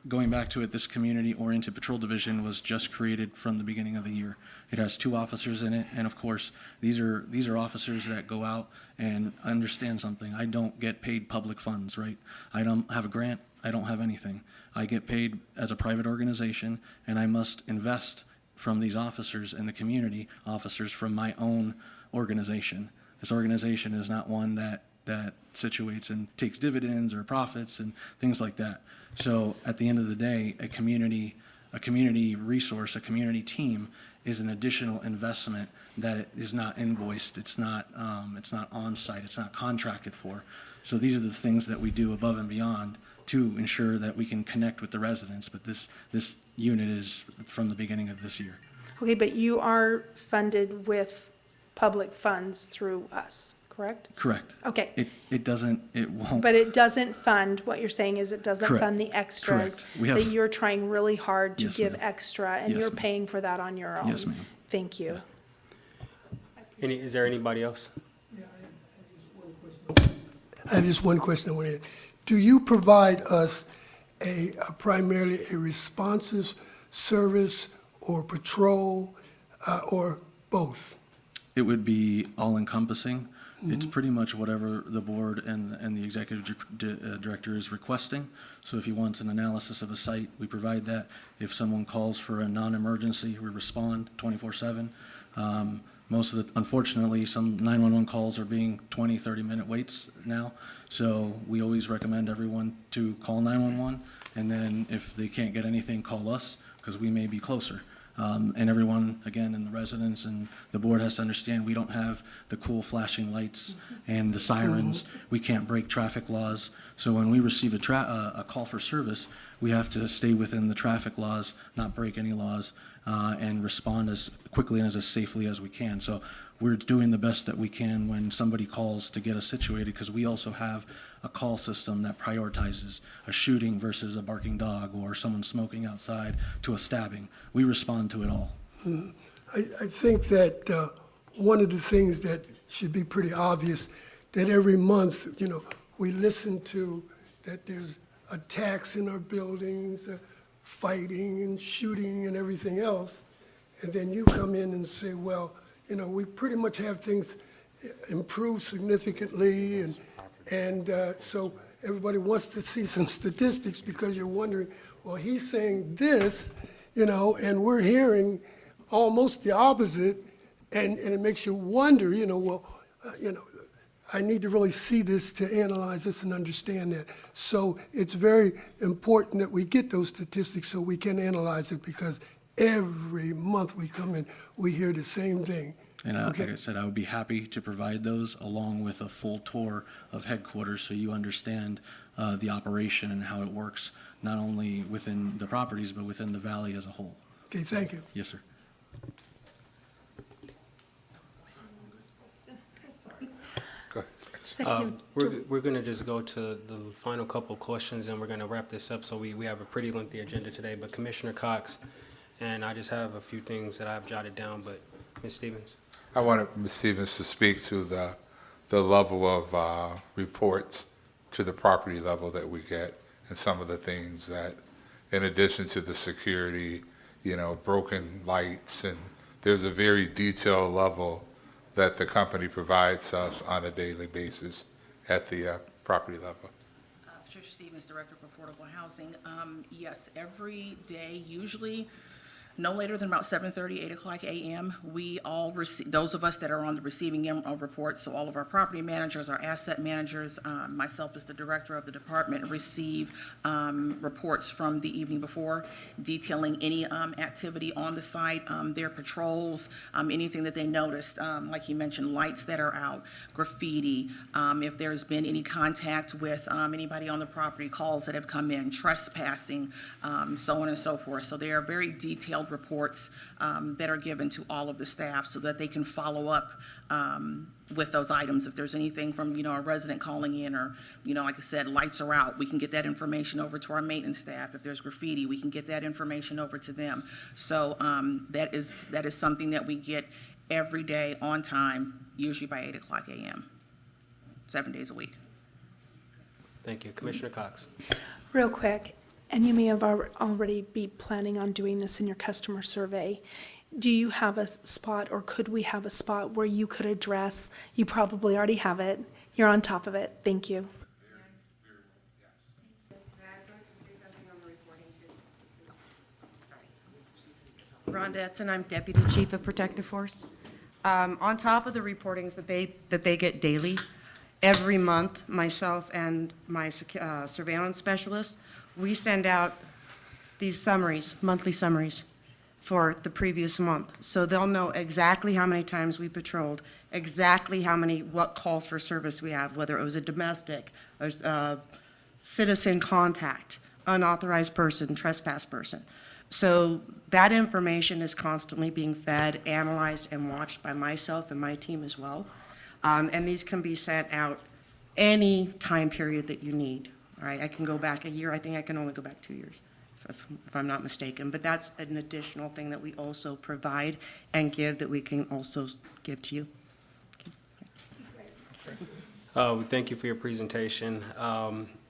going back to it, this community-oriented patrol division was just created from the beginning of the year. It has 2 officers in it, and of course, these are officers that go out and understand something. I don't get paid public funds, right? I don't have a grant. I don't have anything. I get paid as a private organization, and I must invest from these officers and the community officers from my own organization. This organization is not one that situates and takes dividends or profits and things like that. So at the end of the day, a community a community resource, a community team is an additional investment that it is not invoiced, it's not on-site, it's not contracted for. So these are the things that we do above and beyond to ensure that we can connect with the residents, but this unit is from the beginning of this year. Okay, but you are funded with public funds through us, correct? Correct. Okay. It won't. But it doesn't fund, what you're saying is it doesn't Correct. fund the extras Correct. We have- that you're trying really hard to Yes, give ma'am. extra, and Yes, you're ma'am. paying for that on your own. Yes, ma'am. Thank you. Is there anybody else? I have just one question I want to ask. Do you provide us primarily a responsive service or patrol or both? It would be all-encompassing. It's pretty much whatever the board and the executive director is requesting. So if he wants an analysis of a site, we provide that. If someone calls for a non-emergency, we respond 24/7. Unfortunately, some 911 calls are being 20, 30-minute waits now. So we always recommend everyone to call 911, and then if they can't get anything, call us, because we may be closer. And everyone, again, and the residents and the board has to understand, we don't have the cool flashing lights and the sirens. We can't break traffic laws. So when we receive a call for service, we have to stay within the traffic laws, not break any laws, and respond as quickly and as safely as we can. So we're doing the best that we can when somebody calls to get us situated, because we also have a call system that prioritizes a shooting versus a barking dog or someone smoking outside to a stabbing. We respond to it all. I think that one of the things that should be pretty obvious, that every month, we listen to that there's attacks in our buildings, fighting and shooting and everything else, and then you come in and say, well, we pretty much have things improved significantly, and so everybody wants to see some statistics, because you're wondering, well, he's saying this, and we're hearing almost the opposite, and it makes you wonder, I need to really see this to analyze this and understand that. So it's very important that we get those statistics so we can analyze it, because every month we come in, we hear the same thing. And Okay. like I said, I would be happy to provide those along with a full tour of headquarters so you understand the operation and how it works, not only within the properties, but within the valley as a whole. Okay, thank you. Yes, sir. We're going to just go to the final couple of questions, and we're going to wrap this up. So we have a pretty lengthy agenda today, but Commissioner Cox, and I just have a few things that I've jotted down, but Ms. Stevens. I wanted Ms. Stevens to speak to the level of reports to the property level that we get, and some of the things that, in addition to the security, broken lights, and there's a very detailed level that the company provides us on a daily basis at the property level. Patricia Stevens, Director for Affordable Housing. Yes, every day, usually no later than about 7:30, 8 o'clock a.m., we all receive, those of us that are on the receiving end of reports, so all of our property managers, our asset managers, myself as the director of the department, receive reports from the evening before detailing any activity on the site, their patrols, anything that they noticed, like you mentioned, lights that are out, graffiti, if there's been any contact with anybody on the property, calls that have come in, trespassing, so on and so forth. So they are very detailed reports that are given to all of the staff so that they can follow up with those items. If there's anything from, a resident calling in, or, like I said, lights are out, we can get that information over to our maintenance staff. If there's graffiti, we can get that information over to them. So that is something that we get every day on time, usually by 8 o'clock a.m., 7 days a week. Thank you. Commissioner Cox. Real quick, and you may have already be planning on doing this in your customer survey. Do you have a spot, or could we have a spot where you could address, you probably already have it, you're on top of it, thank you. Rhonda Etzen, I'm Deputy Chief of Protective Force. On top of the reportings that they get daily, every month, myself and my surveillance specialist, we send out these summaries, monthly summaries for the previous month. So they'll know exactly how many times we patrolled, exactly what calls for service we have, whether it was a domestic, a citizen contact, unauthorized person, trespass person. So that information is constantly being fed, analyzed, and watched by myself and my team as well. And these can be sent out any time period that you need. All right, I can go back a year. I think I can only go back 2 years, if I'm not mistaken. But that's an additional thing that we also provide and give that we can also give to you. Thank you for your presentation.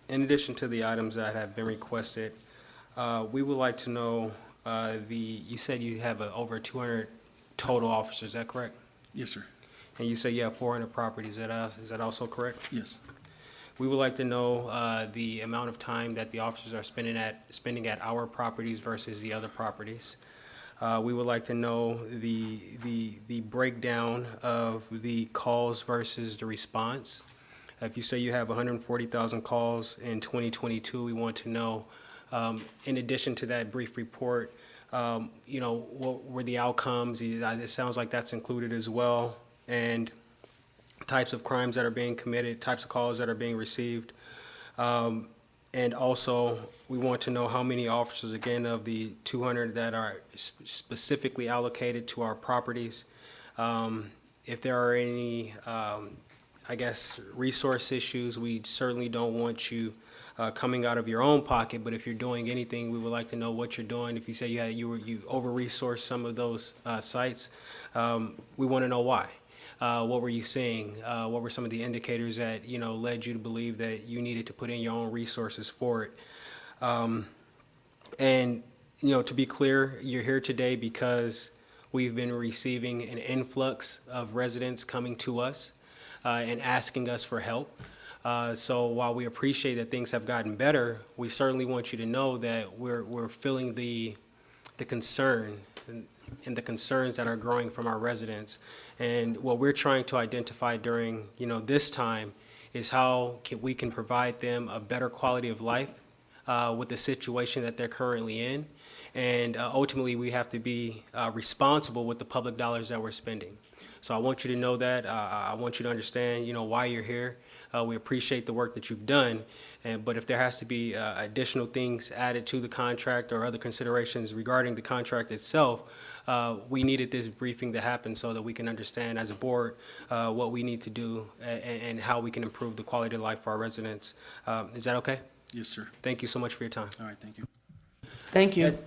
In addition to the items that have been requested, we would like to know, you said you have over 200 total officers, is that correct? Yes, sir. And you say you have 400 properties, is that also correct? Yes. We would like to know the amount of time that the officers are spending at our properties versus the other properties. We would like to know the breakdown of the calls versus the response. If you say you have 140,000 calls in 2022, we want to know, in addition to that brief report, what were the outcomes? It sounds like that's included as well, and types of crimes that are being committed, types of calls that are being received. And also, we want to know how many officers, again, of the 200 that are specifically allocated to our properties. If there are any, resource issues, we certainly don't want you coming out of your own pocket, but if you're doing anything, we would like to know what you're doing. If you say you over-resourced some of those sites, we want to know why. What were you seeing? What were some of the indicators that, led you to believe that you needed to put in your own resources for it? And, to be clear, you're here today because we've been receiving an influx of residents coming to us and asking us for help. So while we appreciate that things have gotten better, we certainly want you to know that we're feeling the concern and the concerns that are growing from our residents. And what we're trying to identify during, this time is how we can provide them a better quality of life with the situation that they're currently in. And ultimately, we have to be responsible with the public dollars that we're spending. So I want you to know that. I want you to understand, why you're here. We appreciate the work that you've done, but if there has to be additional things added to the contract or other considerations regarding the contract itself, we needed this briefing to happen so that we can understand as a board what we need to do and how we can improve the quality of life for our residents. Is that okay? Yes, sir. Thank you so much for your time. All right, thank you. Thank you.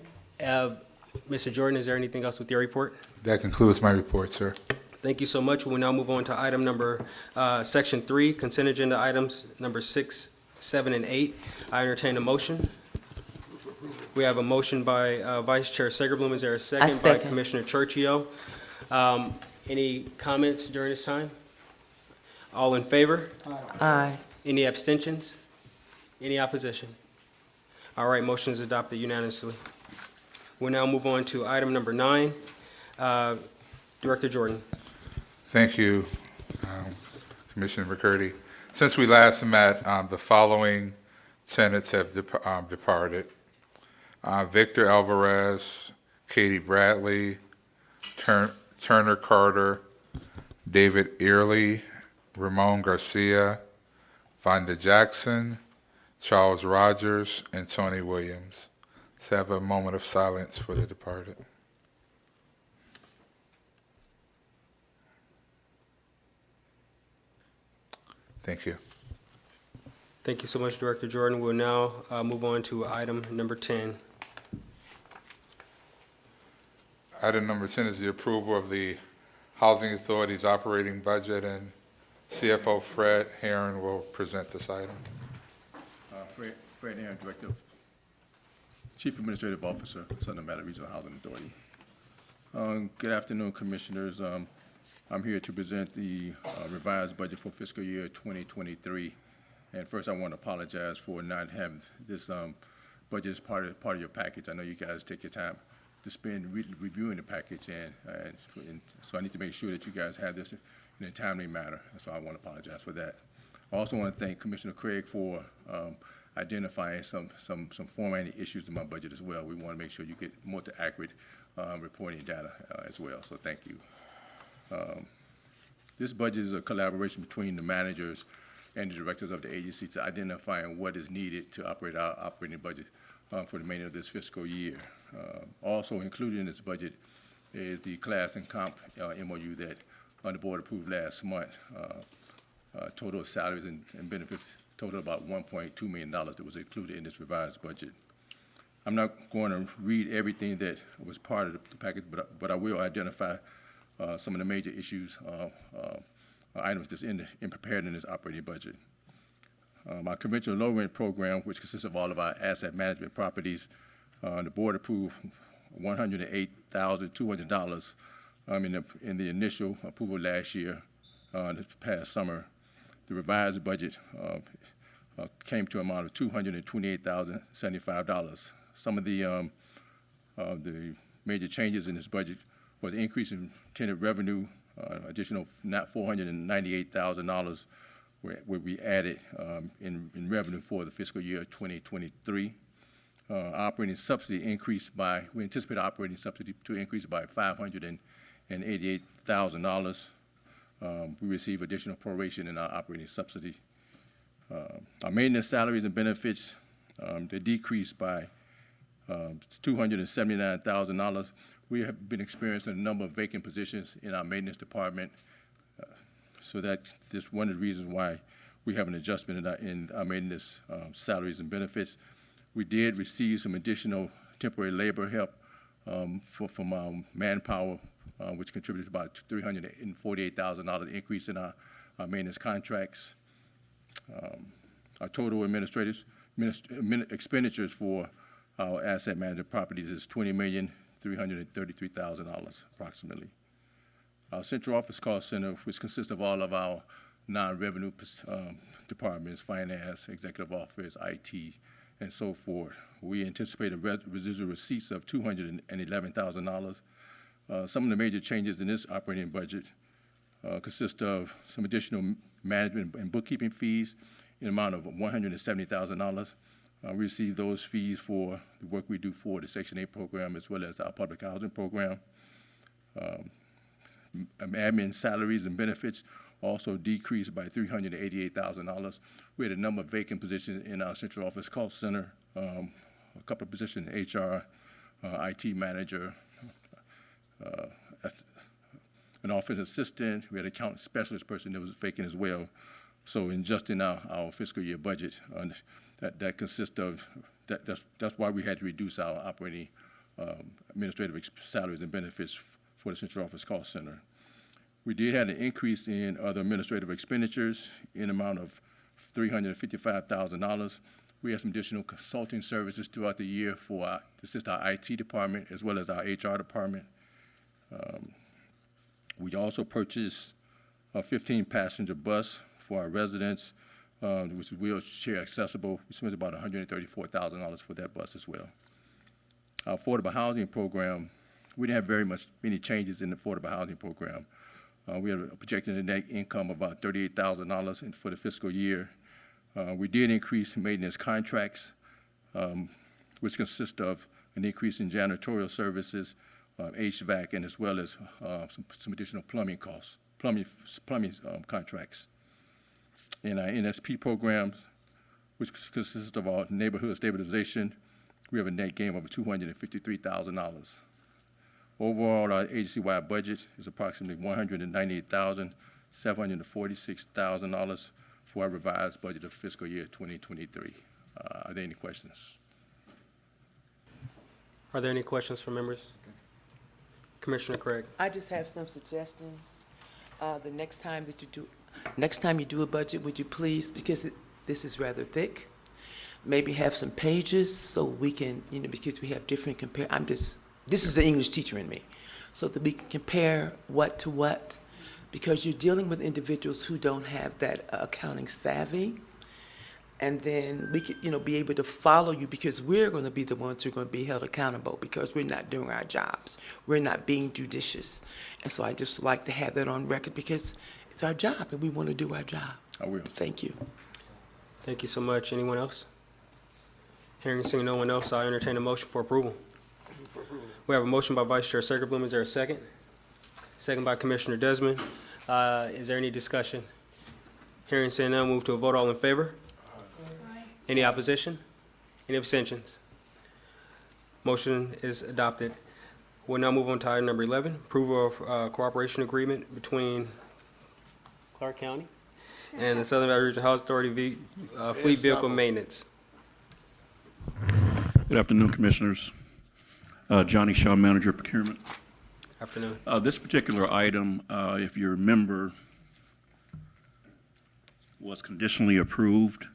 Mr. Jordan, is there anything else with your report? That concludes my report, sir. Thank you so much. We'll now move on to item number, section 3, consent agenda items number 6, 7, and 8. I entertain a motion. We have a motion by Vice Chair Segerbloom. Is there a second? second. By Commissioner Churchio. Any comments during this time? All in favor? Aye. Any abstentions? Any opposition? All right, motion is adopted unanimously. We'll now move on to item number 9. Director Jordan. Thank you, Commissioner McCurdy. Since we last met, the following tenants have departed. Victor Alvarez, Katie Bradley, Turner Carter, David Early, Ramon Garcia, Vonda Jackson, Charles Rogers, and Tony Williams. Let's have a moment of silence for the departed. Thank you. Thank you so much, Director Jordan. We'll now move on to item number 10. Item number 10 is the approval of the Housing Authority's operating budget, and CFO Fred Herron will present this item. Fred Herron, Director, Chief Administrative Officer, Southern Nevada Regional Housing Authority. Good afternoon, Commissioners. I'm here to present the revised budget for fiscal year 2023. And first, I want to apologize for not having this budget as part of your package. I know you guys take your time to spend reviewing the package, and so I need to make sure that you guys have this in a timely manner. So I want to apologize for that. I also want to thank Commissioner Craig for identifying some formatting issues in my budget as well. We want to make sure you get more to accurate reporting data as well, so thank you. This budget is a collaboration between the managers and the directors of the agency to identifying what is needed to operate our operating budget for the remainder of this fiscal year. Also included in this budget is the class and comp MOU that the board approved last month. Total salaries and benefits total about $1.2 million that was included in this revised budget. I'm not going to read everything that was part of the package, but I will identify some of the major issues, items that's prepared in this operating budget. Our conventional low rent program, which consists of all of our asset management properties, the board approved $108,200 in the initial approval last year, this past summer. The revised budget came to an amount of $228,075. Some of the major changes in this budget was an increase in tenant revenue, additional $498,000 will be added in revenue for the fiscal year 2023. Operating subsidy increased by, we anticipate operating subsidy to increase by $588,000. We receive additional proration in our operating subsidy. Our maintenance salaries and benefits, they decreased by $279,000. We have been experiencing a number of vacant positions in our maintenance department, so that this one of the reasons why we have an adjustment in our maintenance salaries and benefits. We did receive some additional temporary labor help from our manpower, which contributed to about $348,000 increase in our maintenance contracts. Our total expenditures for our asset management properties is $20,333,000 approximately. Our central office cost center, which consists of all of our non-revenue departments, finance, executive office, IT, and so forth, we anticipate a residual receipts of $211,000. Some of the major changes in this operating budget consist of some additional management and bookkeeping fees in the amount of $170,000. We receive those fees for the work we do for the Section 8 program as well as our public housing program. Admin salaries and benefits also decreased by $388,000. We had a number of vacant positions in our central office call center, a couple of positions in HR, IT manager, an office assistant. We had an account specialist person that was vacant as well. So in just in our fiscal year budget, that consists of, that's why we had to reduce our operating administrative salaries and benefits for the central office call center. We did have an increase in other administrative expenditures in the amount of $355,000. We had some additional consulting services throughout the year to assist our IT department as well as our HR department. We also purchased a 15-passenger bus for our residents, which is wheelchair accessible. We spent about $134,000 for that bus as well. Our affordable housing program, we didn't have many changes in the affordable housing program. We had a projected net income of about $38,000 for the fiscal year. We did increase maintenance contracts, which consist of an increase in janitorial services, HVAC, and as well as some additional plumbing costs, plumbing contracts. In our NSP programs, which consists of our neighborhood stabilization, we have a net gain of $253,000. Overall, our agency-wide budget is approximately $198,746,000 for our revised budget of fiscal year 2023. Are there any questions? Are there any questions from members? Commissioner Craig. I just have some suggestions. The next time you do a budget, would you please, because this is rather thick, maybe have some pages so we can, because we have different this is the English teacher in me, so that we can compare what to what, because you're dealing with individuals who don't have that accounting savvy, and then we could, be able to follow you, because we're going to be the ones who are going to be held accountable because we're not doing our jobs. We're not being judicious. And so I just like to have that on record because it's our job and we want to do our job. I will. Thank you. Thank you so much. Anyone else? Hearing and seeing no one else, I'll entertain a motion for approval. We have a motion by Vice Chair Circleblum. Is there a second? Second by Commissioner Desmond. Is there any discussion? Hearing and seeing none, move to a vote. All in favor? Any opposition? Any abstentions? Motion is adopted. We'll now move on to item number 11, approval of cooperation agreement between Clark County and the Southern Valley Regional Housing Authority Fleet Vehicle Maintenance. Good afternoon, Commissioners. Johnny Shaw, Manager of Procurement. Afternoon. This particular item, if you remember, was conditionally approved.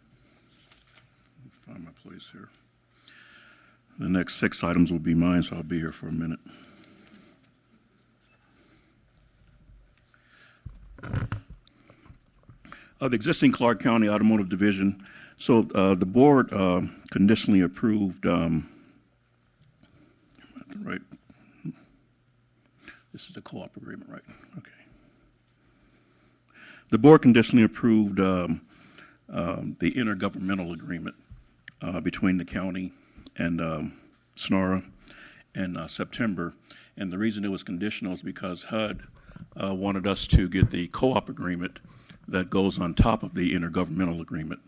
Find my place here. The next 6 items will be mine, so I'll be here for a minute. The existing Clark County Automotive Division. So the board conditionally approved, right? This is the co-op agreement, right? Okay. The board conditionally approved the intergovernmental agreement between the county and SNRHA in September. And the reason it was conditional is because HUD wanted us to get the co-op agreement that goes on top of the intergovernmental agreement.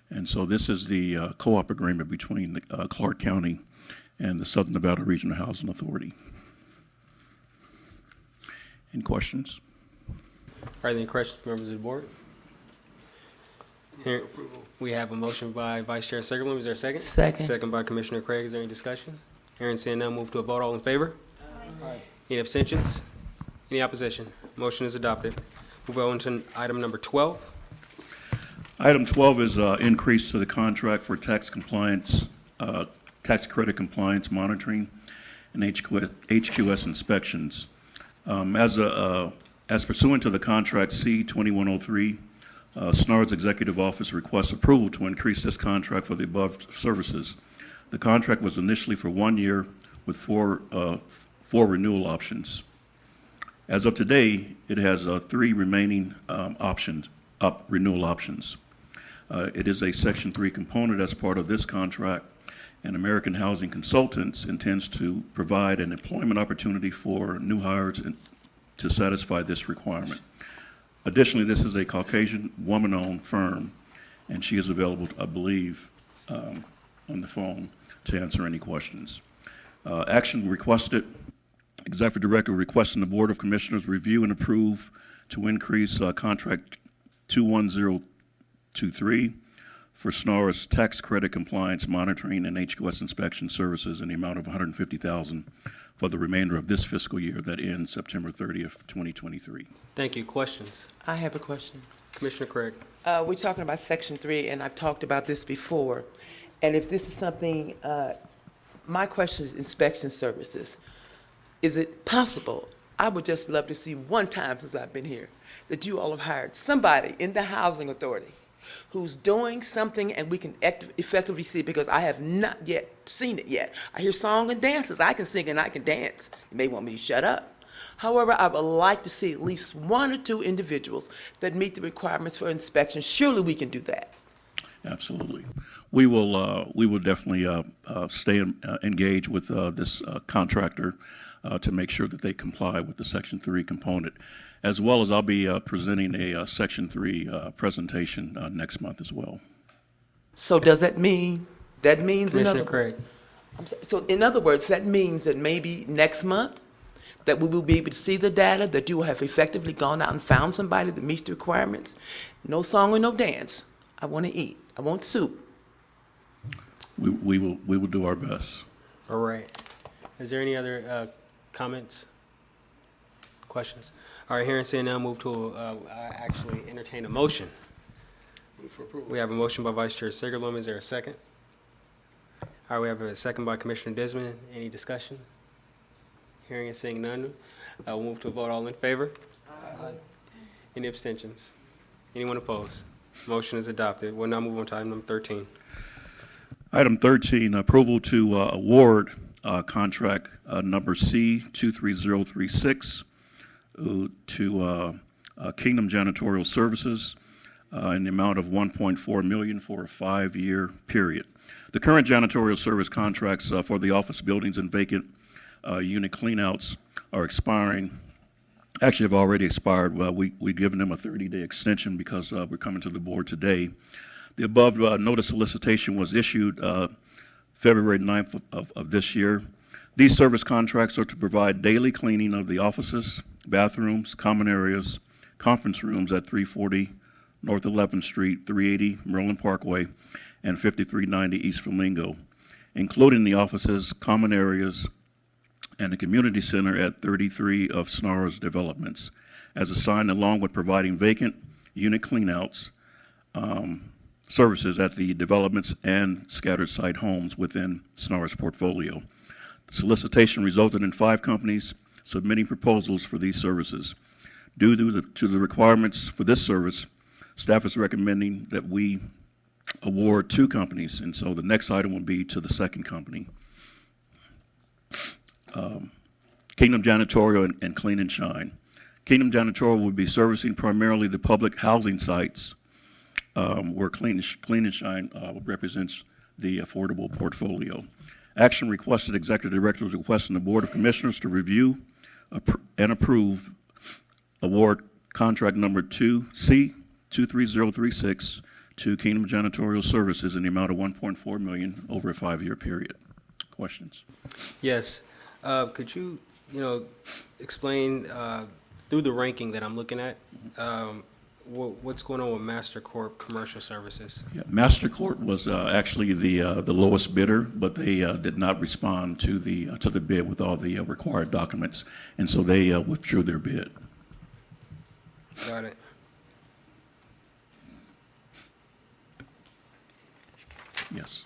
And so this is the co-op agreement between the, Clark County and the Southern Nevada Regional Housing Authority. Any questions? All right, any questions from members of the board? Here, we have a motion by Vice Chair Circleblum. Is there a second? Second. Second by Commissioner Craig. Is there any discussion? Hearing seeing none, move to a vote. All in favor? Aye. Any abstentions? Any opposition? Motion is adopted. Move on to item number 12. Item 12 is increase to the contract for tax compliance, tax credit compliance monitoring and HQS inspections. As pursuant to the contract C-2103, SNRHA's Executive Office requests approval to increase this contract for the above services. The contract was initially for 1 year with four renewal options. As of today, it has 3 remaining renewal options. It is a Section 3 component as part of this contract, and American Housing Consultants intends to provide an employment opportunity for new hires to satisfy this requirement. Additionally, this is a Caucasian woman-owned firm, and she is available, I believe, on the phone to answer any questions. Action requested. Executive Director requesting the Board of Commissioners review and approve to increase contract 21023 for SNRHA's tax credit compliance monitoring and HQS inspection services in the amount of $150,000 for the remainder of this fiscal year that ends September 30th, 2023. Thank you. Questions? I have a question. Commissioner Craig. We're talking about Section 3, and I've talked about this before. And if this is something, my question is inspection services. Is it possible, I would just love to see one time since I've been here, that you all have hired somebody in the housing authority who's doing something and we can effectively see it, because I have not yet seen it yet. I hear song and dances. I can sing and I can dance. You may want me to shut up. However, I would like to see at least 1 or 2 individuals that meet the requirements for inspection. Surely we can do that. Absolutely. We will definitely stay engaged with this contractor to make sure that they comply with the Section 3 component, as well as I'll be presenting a Section 3 presentation next month as well. So does that mean, Commissioner Craig. So in other words, that means that maybe next month that we will be able to see the data, that you will have effectively gone out and found somebody that meets the requirements? No song and no dance. I want to eat. I want soup. We will do our best. All right. Is there any other comments, questions? All right, hearing seeing now, move to actually entertain a motion. Move for approval. We have a motion by Vice Chair Sigerlum. Is there a second? All right, we have a second by Commissioner Desmond. Any discussion? Hearing and seeing none, we'll move to a vote. All in favor? Aye. Any abstentions? Anyone opposed? Motion is adopted. We'll now move on to item number 13. Item 13, approval to award contract number C-23036 to Kingdom Janitorial Services in the amount of $1.4 million for a 5-year period. The current janitorial service contracts for the office buildings and vacant unit cleanouts are expiring. Actually, have already expired. Well, we've given them a 30-day extension because we're coming to the board today. The above notice solicitation was issued February 9th of this year. These service contracts are to provide daily cleaning of the offices, bathrooms, common areas, conference rooms at 340 North 11th Street, 380 Maryland Parkway, and 5390 East Flamingo, including the offices, common areas, and the community center at 33 of SNRHA's developments, as assigned, along with providing vacant unit cleanouts services at the developments and scattered site homes within SNRHA's portfolio. The solicitation resulted in 5 companies submitting proposals for these services. Due to the requirements for this service, staff is recommending that we award 2 companies, and so the next item would be to the second company. Kingdom Janitorial and Clean and Shine. Kingdom Janitorial would be servicing primarily the public housing sites where Clean and Shine represents the affordable portfolio. Action requested, Executive Director is requesting the Board of Commissioners to review and approve award contract number 2C23036 to Kingdom Janitorial Services in the amount of $1.4 million over a 5-year period. Questions? Yes. Could you, explain through the ranking that I'm looking at, what's going on with MasterCorp Commercial Services? Yeah, MasterCorp was actually the lowest bidder, but they did not respond to the bid with all the required documents, and so they withdrew their bid. Got it. Yes.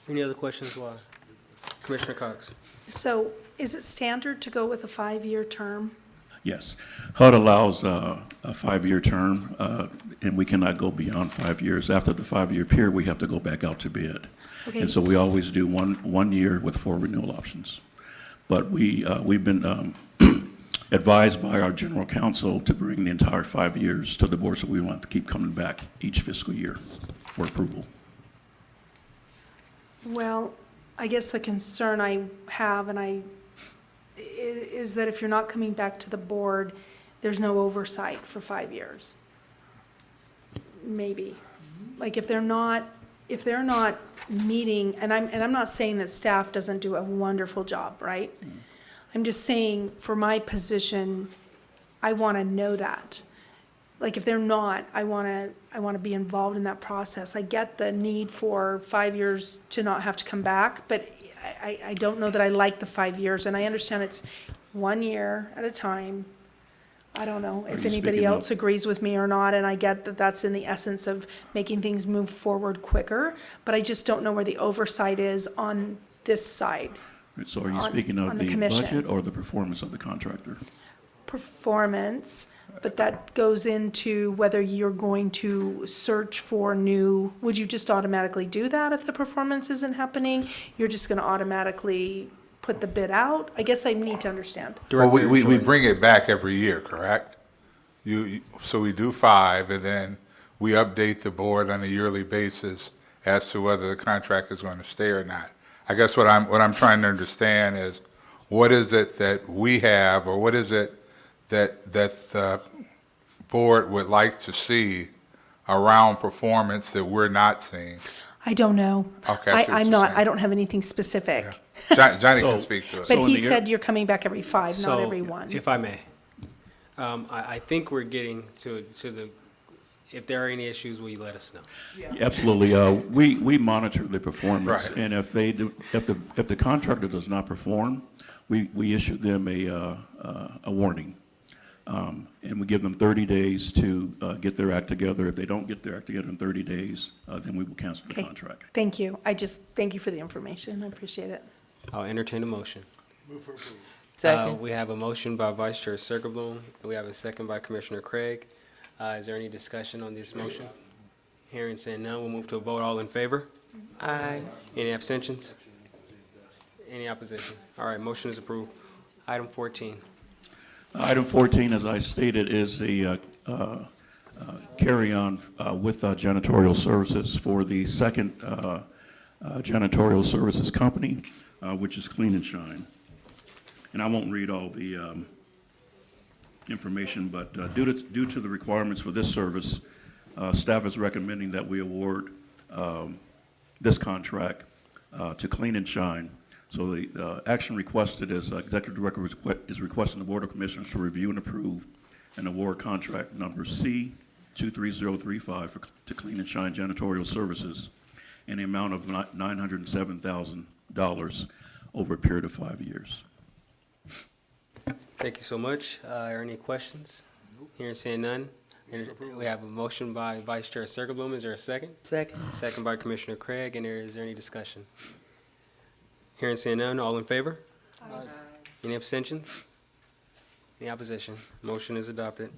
Any other questions, Commissioner Cox? So is it standard to go with a 5-year term? Yes. HUD allows a 5-year term, and we cannot go beyond 5 years. After the 5-year period, we have to go back out to bid. Okay. And so we always do one year with 4 renewal options. But we've been advised by our general counsel to bring the entire 5 years to the board, so we want to keep coming back each fiscal year for approval. Well, I guess the concern I have, is that if you're not coming back to the board, there's no oversight for 5 years. Maybe. Like if they're not meeting, and I'm not saying that staff doesn't do a wonderful job, right? I'm just saying for my position, I want to know that. Like if they're not, I want to be involved in that process. I get the need for 5 years to not have to come back, but I don't know that I like the 5 years, and I understand it's 1 year at a time. I don't know if anybody else agrees with me or not, and I get that that's in the essence of making things move forward quicker, but I just don't know where the oversight is on this side. So are you speaking of the budget or the performance of the contractor? Performance, but that goes into whether you're going to search for new, would you just automatically do that if the performance isn't happening? You're just going to automatically put the bid out? I guess I need to understand. Well, we bring it back every year, correct? So we do 5, and then we update the board on a yearly basis as to whether the contract is going to stay or not. I guess what I'm trying to understand is what is it that we have, or what is it that the board would like to see around performance that we're not seeing? I don't know. Okay, I don't have anything specific. Yeah. Johnny can speak to it. But he said you're coming back every 5, not every 1. If I may, I think we're getting to the, if there are any issues, will you let us know? Yeah. Absolutely. We monitor the performance, right. And if the contractor does not perform, we issue them a warning. And we give them 30 days to get their act together. If they don't get their act together in 30 days, then we will cancel the contract. Thank you. Thank you for the information. I appreciate it. I'll entertain a motion. Move for approval. Second. We have a motion by Vice Chair Circlebloom, and we have a second by Commissioner Craig. Is there any discussion on this motion? Hearing saying none, we'll move to a vote. All in favor? Aye. Any abstentions? Any opposition? All right, motion is approved. Item 14. Item 14, as I stated, is the carry-on with janitorial services for the second janitorial services company, which is Clean and Shine. And I won't read all the information, but due to the requirements for this service, staff is recommending that we award this contract to Clean and Shine. So the action requested is Executive Director is requesting the Board of Commissioners to review and approve and award contract number C23035 to Clean and Shine Janitorial Services in the amount of $907,000 over a period of 5 years. Thank you so much. Are any questions? Hearing seeing none. We have a motion by Vice Chair Circlebloom. Is there a second? Second. Second by Commissioner Craig. And is there any discussion? Hearing seeing none. All in favor? Aye. Any abstentions? Any opposition? Motion is adopted.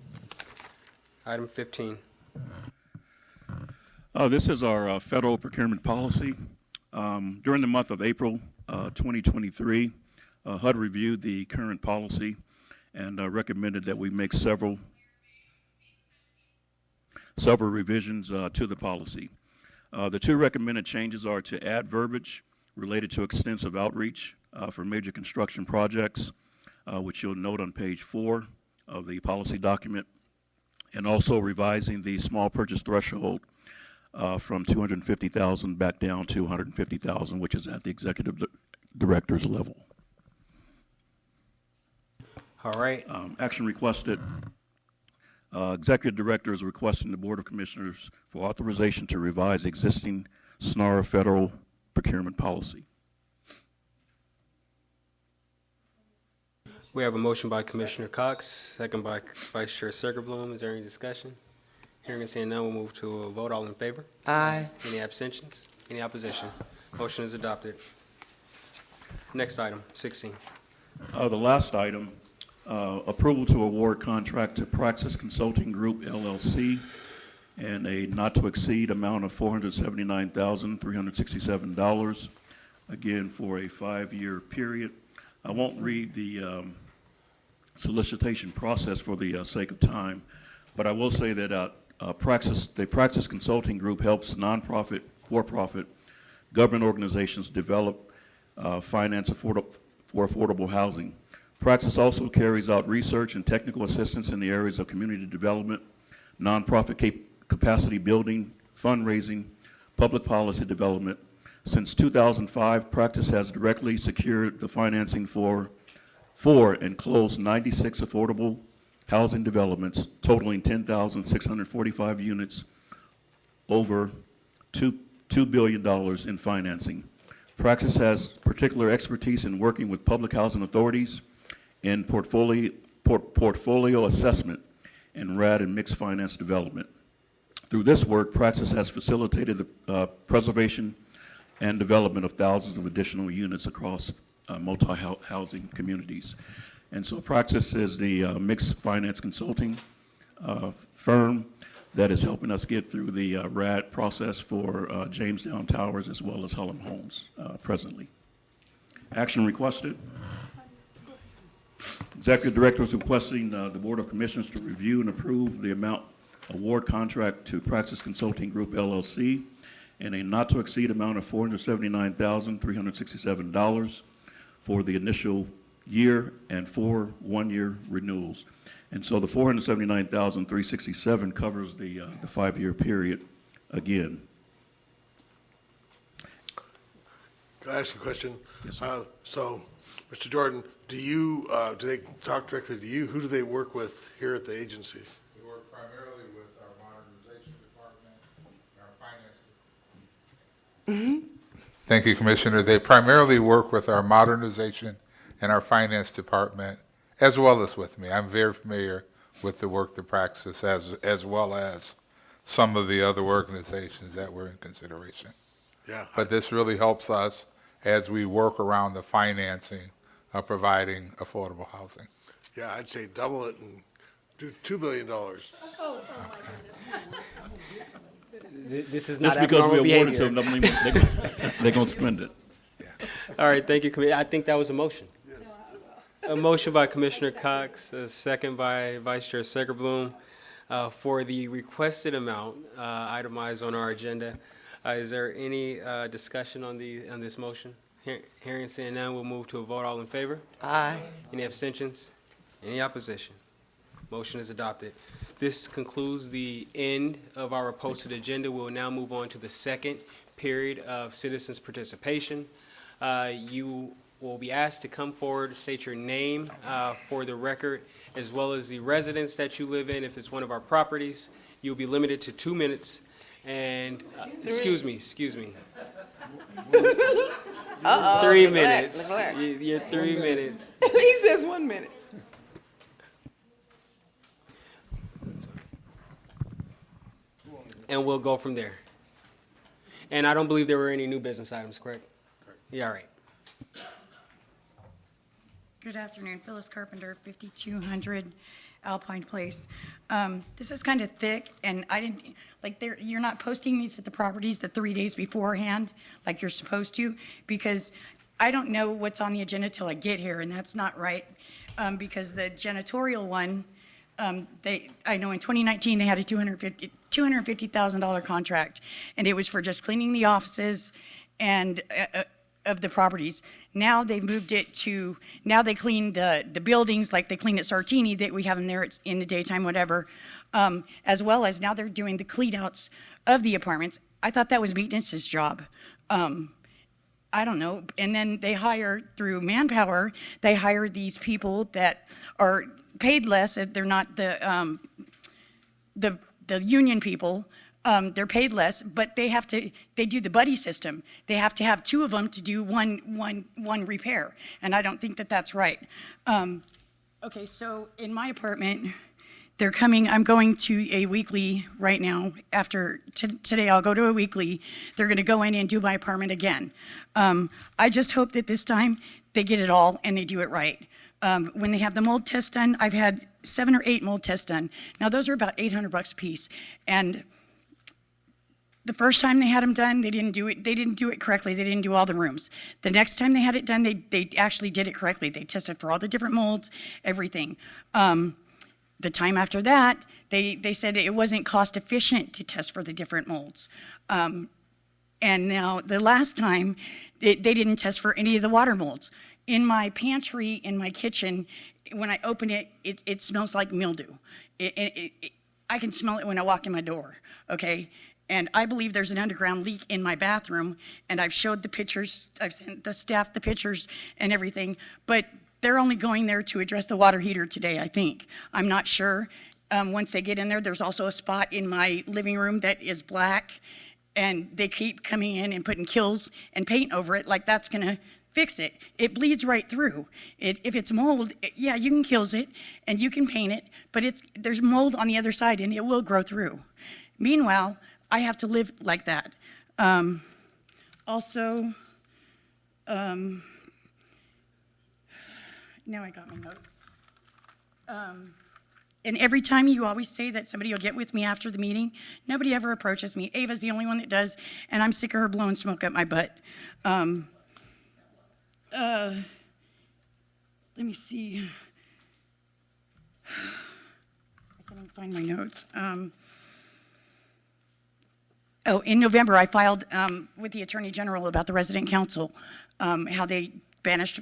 Item 15. This is our federal procurement policy. During the month of April 2023, HUD reviewed the current policy and recommended that we make several revisions to the policy. The two recommended changes are to add verbiage related to extensive outreach for major construction projects, which you'll note on page 4 of the policy document, and also revising the small purchase threshold from $250,000 back down to $150,000, which is at the executive director's level. All right. Action requested. Executive Director is requesting the Board of Commissioners for authorization to revise existing SNRHA federal procurement policy. We have a motion by Commissioner Cox, second by Vice Chair Circlebloom. Is there any discussion? Hearing and seeing none, we'll move to a vote. All in favor? Aye. Any abstentions? Any opposition? Motion is adopted. Next item, 16. The last item, approval to award contract to Praxis Consulting Group, LLC, and a not-to-exceed amount of $479,367, again, for a 5-year period. I won't read the solicitation process for the sake of time, but I will say that the Praxis Consulting Group helps nonprofit, for-profit government organizations develop finance for affordable housing. Praxis also carries out research and technical assistance in the areas of community development, nonprofit capacity building, fundraising, public policy development. Since 2005, Praxis has directly secured the financing for and closed 96 affordable housing developments, totaling 10,645 units, over $2 billion in financing. Praxis has particular expertise in working with public housing authorities in portfolio assessment and RAD and mixed finance development. Through this work, Praxis has facilitated the preservation and development of thousands of additional units across multi-housing communities. And so Praxis is the mixed finance consulting firm that is helping us get through the RAD process for Jamestown Towers as well as Hullum Homes presently. Action requested. Executive Director is requesting the Board of Commissioners to review and approve the amount award contract to Praxis Consulting Group, LLC, in a not-to-exceed amount of $479,367 for the initial year and 4 one-year renewals. And so the $479,367 covers the 5-year period again. Can I ask you a question? Yes, sir. So, Mr. Jordan, do they talk directly to you? Who do they work with here at the agency? We work primarily with our modernization department, our finance. Thank you, Commissioner. They primarily work with our modernization and our finance department, as well as with me. I'm very familiar with the work the Praxis as well as some of the other organizations that were in consideration. Yeah. But this really helps us as we work around the financing of providing affordable housing. Yeah, I'd say double it and do $2 billion. This is not Just because we abnormal awarded to them, behavior. doesn't mean they're going to spend it. All right, thank you, Commissioner. I think that was a motion. A motion by Commissioner Cox, a second by Vice Chair Segerbloom, for the requested amount itemized on our agenda. Is there any discussion on this motion? Hearing and seeing none, we'll move to a vote. All in favor? Aye. Any abstentions? Any opposition? Motion is adopted. This concludes the end of our posted agenda. We'll now move on to the second period of citizens' participation. You will be asked to come forward, state your name for the record, as well as the residence that you live in. If it's one of our properties, you'll be limited to 2 minutes. And, excuse me. Uh-oh. 3 neglect, minutes. neglect. You're 3 minutes. He says 1 minute. And we'll go from there. And I don't believe there were any new business items, correct? Yeah, all right. Good afternoon, Phyllis Carpenter, 5200 Alpine Place. This is kind of thick, and I didn't, you're not posting these at the properties the 3 days beforehand, like you're supposed to, because I don't know what's on the agenda till I get here, and that's not right, because the janitorial one, I know in 2019, they had a $250,000 contract, and it was for just cleaning the offices and of the properties. Now they've moved it to, now they clean the buildings like they clean at Sartini, that we have them there in the daytime, whatever, as well as now they're doing the clean outs of the apartments. I thought that was maintenance's job. I don't know. And then they hire through Manpower, they hire these people that are paid less. They're not the union people. They're paid less, but they do the buddy system. They have to have 2 of them to do one repair, and I don't think that that's right. Okay, so in my apartment, I'm going to a weekly right now. After today, I'll go to a weekly. They're gonna go in and do my apartment again. I just hope that this time they get it all and they do it right. When they have the mold test done, I've had 7 or 8 mold tests done. Now, those are about $800 a piece, and the first time they had them done, they didn't do it correctly. They didn't do all the rooms. The next time they had it done, they actually did it correctly. They tested for all the different molds, everything. The time after that, they said it wasn't cost efficient to test for the different molds. And now the last time, they didn't test for any of the water molds. In my pantry, in my kitchen, when I open it, it smells like mildew. I can smell it when I walk in my door, okay? And I believe there's an underground leak in my bathroom, and I've showed the pictures, I've sent the staff the pictures and everything, but they're only going there to address the water heater today, I think. I'm not sure. Once they get in there, there's also a spot in my living room that is black, and they keep coming in and putting Kills and paint over it like that's gonna fix it. It bleeds right through. If it's mold, yeah, you can Kills it and you can paint it, but there's mold on the other side and it will grow through. Meanwhile, I have to live like that. Also, now I got my notes. And every time you always say that somebody will get with me after the meeting, nobody ever approaches me. Ava's the only one that does, and I'm sick of her blowing smoke up my butt. Let me see. I can't even find my notes. In November, I filed with the Attorney General about the Resident Council, how they banished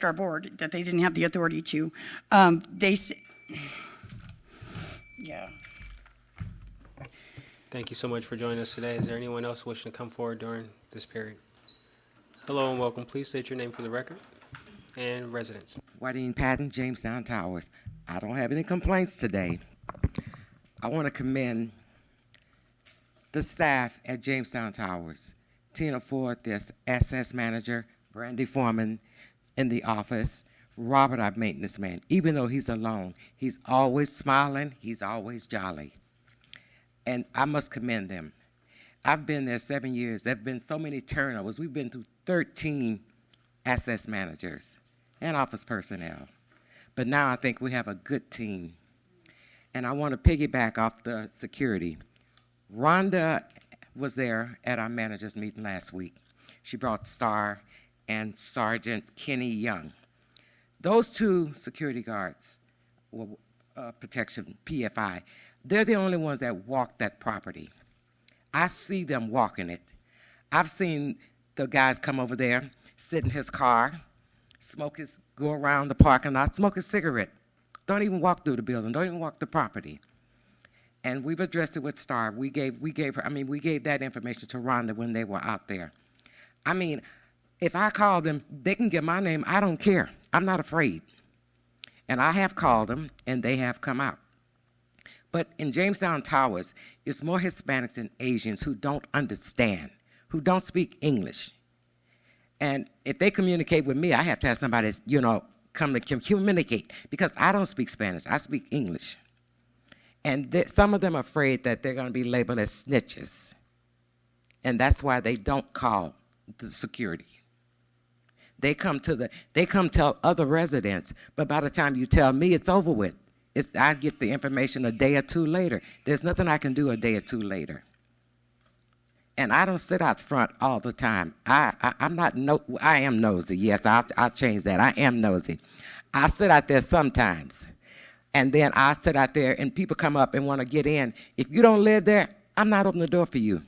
our board, that they didn't have the authority to. Yeah. Thank you so much for joining us today. Is there anyone else wishing to come forward during this period? Hello and welcome. Please state your name for the record and residence. Whitine Patton, Jamestown Towers. I don't have any complaints today. I want to commend the staff at Jamestown Towers. Tina Ford, their SS manager, Brandy Foreman in the office, Robert, our maintenance man. Even though he's alone, he's always smiling, he's always jolly. And I must commend them. I've been there 7 years. There have been so many turnovers. We've been through 13 SS managers and office personnel. But now I think we have a good team. And I want to piggyback off the security. Rhonda was there at our managers meeting last week. She brought Star and Sergeant Kenny Young. Those two security guards, well, protection, PFI, they're the only ones that walk that property. I see them walking it. I've seen the guys come over there, sit in his car, go around the parking lot, smoke a cigarette. Don't even walk through the building, don't even walk the property. And we've addressed it with Star. We gave that information to Rhonda when they were out there. I mean, if I call them, they can get my name, I don't care. I'm not afraid. And I have called them, and they have come out. But in Jamestown Towers, it's more Hispanics and Asians who don't understand, who don't speak English. And if they communicate with me, I have to have somebody, come to communicate, because I don't speak Spanish, I speak English. And some of them are afraid that they're going to be labeled as snitches. And that's why they don't call the security. They come tell other residents, but by the time you tell me, it's over with. I get the information a day or two later. There's nothing I can do a day or two later. And I don't sit out front all the time. I am nosy. Yes, I'll change that. I am nosy. I sit out there sometimes. And then I sit out there and people come up and want to get in. If you don't live there, I'm not opening the door for you.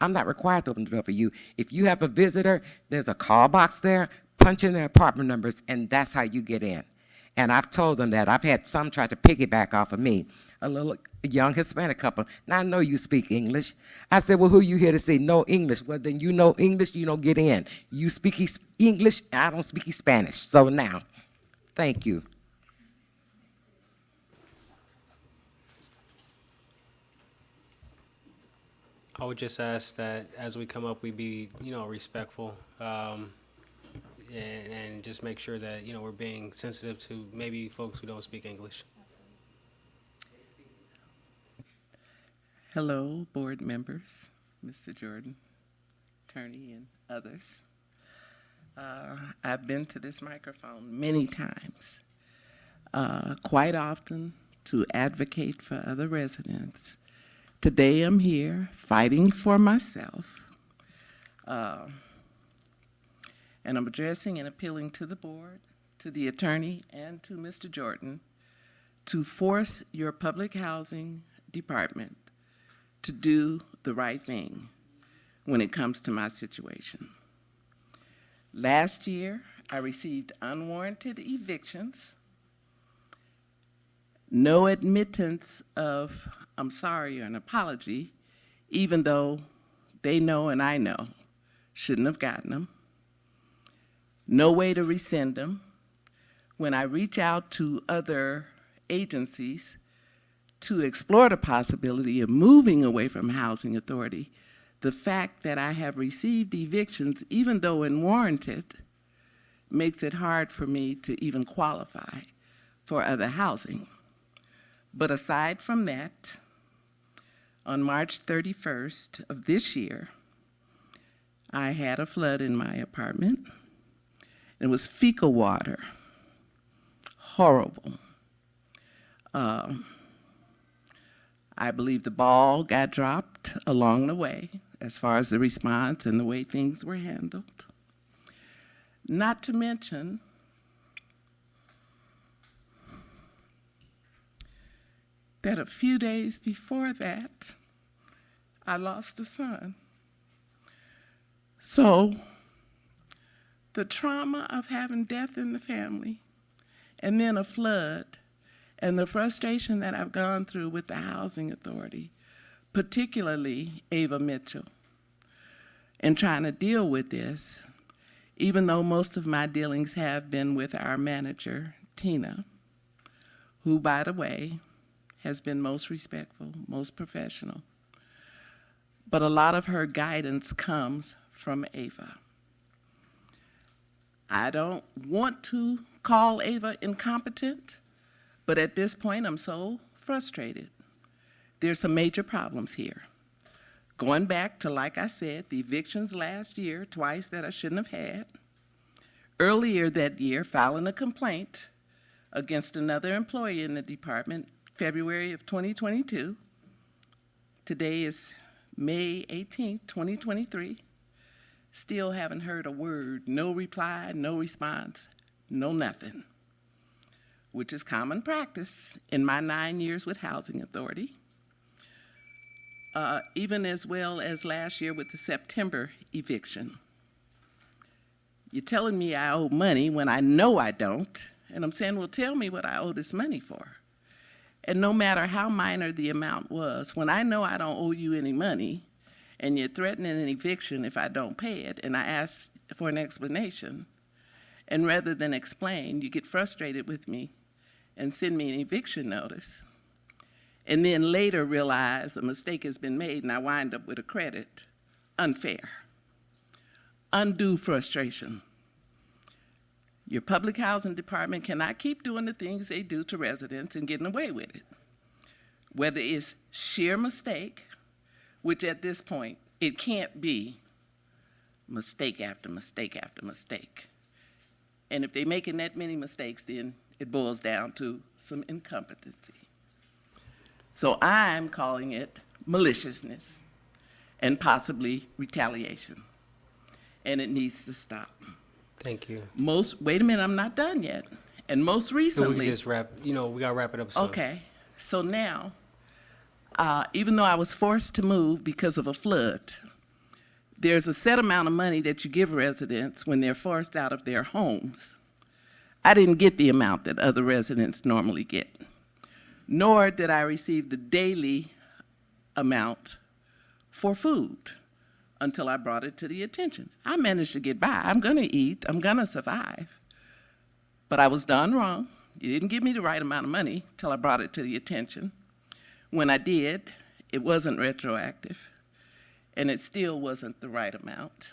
I'm not required to open the door for you. If you have a visitor, there's a call box there, punch in their apartment numbers, and that's how you get in. And I've told them that. I've had some try to piggyback off of me, a little young Hispanic couple. Now, I know you speak English. I said, well, who you here to see? No English. Well, then you know English, you don't get in. You speak English, I don't speak Spanish. So now, thank you. I would just ask that as we come up, we be, respectful, and just make sure that, we're being sensitive to maybe folks who don't speak English. Hello, board members, Mr. Jordan, attorney, and others. I've been to this microphone many times, quite often to advocate for other residents. Today I'm here fighting for myself, and I'm addressing and appealing to the board, to the attorney, and to Mr. Jordan to force your public housing department to do the right thing when it comes to my situation. Last year, I received unwarranted evictions, no admittance of I'm sorry or an apology, even though they know and I know shouldn't have gotten them. No way to rescind them. When I reach out to other agencies to explore the possibility of moving away from Housing Authority, the fact that I have received evictions, even though unwarranted, makes it hard for me to even qualify for other housing. But aside from that, on March 31st of this year, I had a flood in my apartment. It was fecal water, horrible. I believe the ball got dropped along the way as far as the response and the way things were handled. Not to mention that a few days before that, I lost a son. So the trauma of having death in the family and then a flood and the frustration that I've gone through with the Housing Authority, particularly Ava Mitchell, and trying to deal with this, even though most of my dealings have been with our manager, Tina, who, by the way, has been most respectful, most professional. But a lot of her guidance comes from Ava. I don't want to call Ava incompetent, but at this point I'm so frustrated. There's some major problems here. Going back to, like I said, the evictions last year, twice that I shouldn't have had. Earlier that year, filing a complaint against another employee in the department, February of 2022. Today is May 18th, 2023. Still haven't heard a word, no reply, no response, no nothing. which is common practice in my 9 years with Housing Authority, even as well as last year with the September eviction. You're telling me I owe money when I know I don't, and I'm saying, well, tell me what I owe this money for. And no matter how minor the amount was, when I know I don't owe you any money, and you're threatening an eviction if I don't pay it, and I ask for an explanation, and rather than explain, you get frustrated with me and send me an eviction notice, and then later realize a mistake has been made and I wind up with a credit. Unfair. Undue frustration. Your public housing department cannot keep doing the things they do to residents and getting away with it. Whether it's sheer mistake, which at this point, it can't be mistake after mistake after mistake. And if they're making that many mistakes, then it boils down to some incompetency. So I'm calling it maliciousness and possibly retaliation. And it needs to stop. Thank you. Wait a minute, I'm not done yet. And most recently. We can just wrap, we gotta wrap it up soon. Okay, so now, even though I was forced to move because of a flood, there's a set amount of money that you give residents when they're forced out of their homes. I didn't get the amount that other residents normally get, nor did I receive the daily amount for food until I brought it to the attention. I managed to get by. I'm gonna eat, I'm gonna survive. But I was done wrong. You didn't give me the right amount of money till I brought it to the attention. When I did, it wasn't retroactive, and it still wasn't the right amount.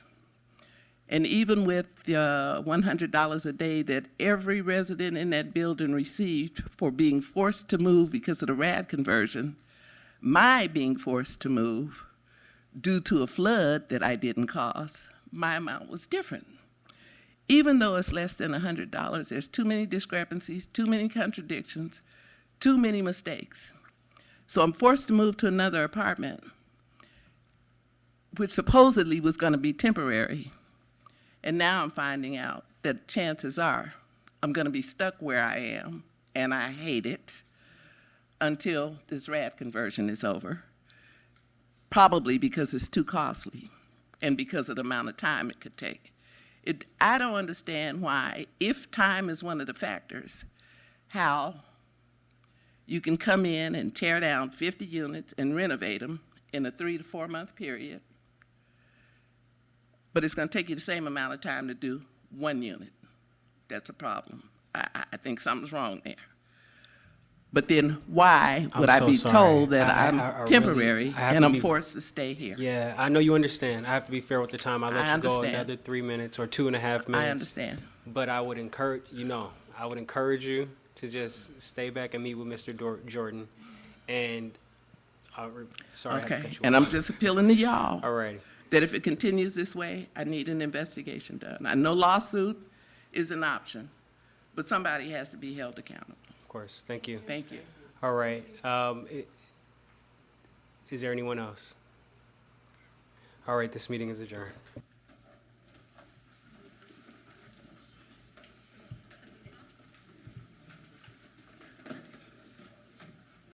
And even with the $100 a day that every resident in that building received for being forced to move because of the RAD conversion, my being forced to move due to a flood that I didn't cause, my amount was different. Even though it's less than $100, there's too many discrepancies, too many contradictions, too many mistakes. So I'm forced to move to another apartment, which supposedly was going to be temporary. And now I'm finding out that chances are I'm going to be stuck where I am, and I hate it, until this RAD conversion is over. Probably because it's too costly and because of the amount of time it could take. I don't understand why, if time is one of the factors, how you can come in and tear down 50 units and renovate them in a 3 to 4 month period, but it's going to take you the same amount of time to do one unit. That's a problem. I think something's wrong there. But then why would I be told that I'm temporary and I'm forced to stay here? Yeah, I know you understand. I have to be fair with the time. I let you go another 3 minutes or 2.5 minutes. I understand. But I would encourage, I would encourage you to just stay back and meet with Mr. Jordan. And sorry, I had to cut you and off. I'm just appealing to y'all. All right. That if it continues this way, I need an investigation done. I know lawsuit is an option, but somebody has to be held accountable. Of course. Thank you. Thank you. All right. Is there anyone else? All right, this meeting is adjourned.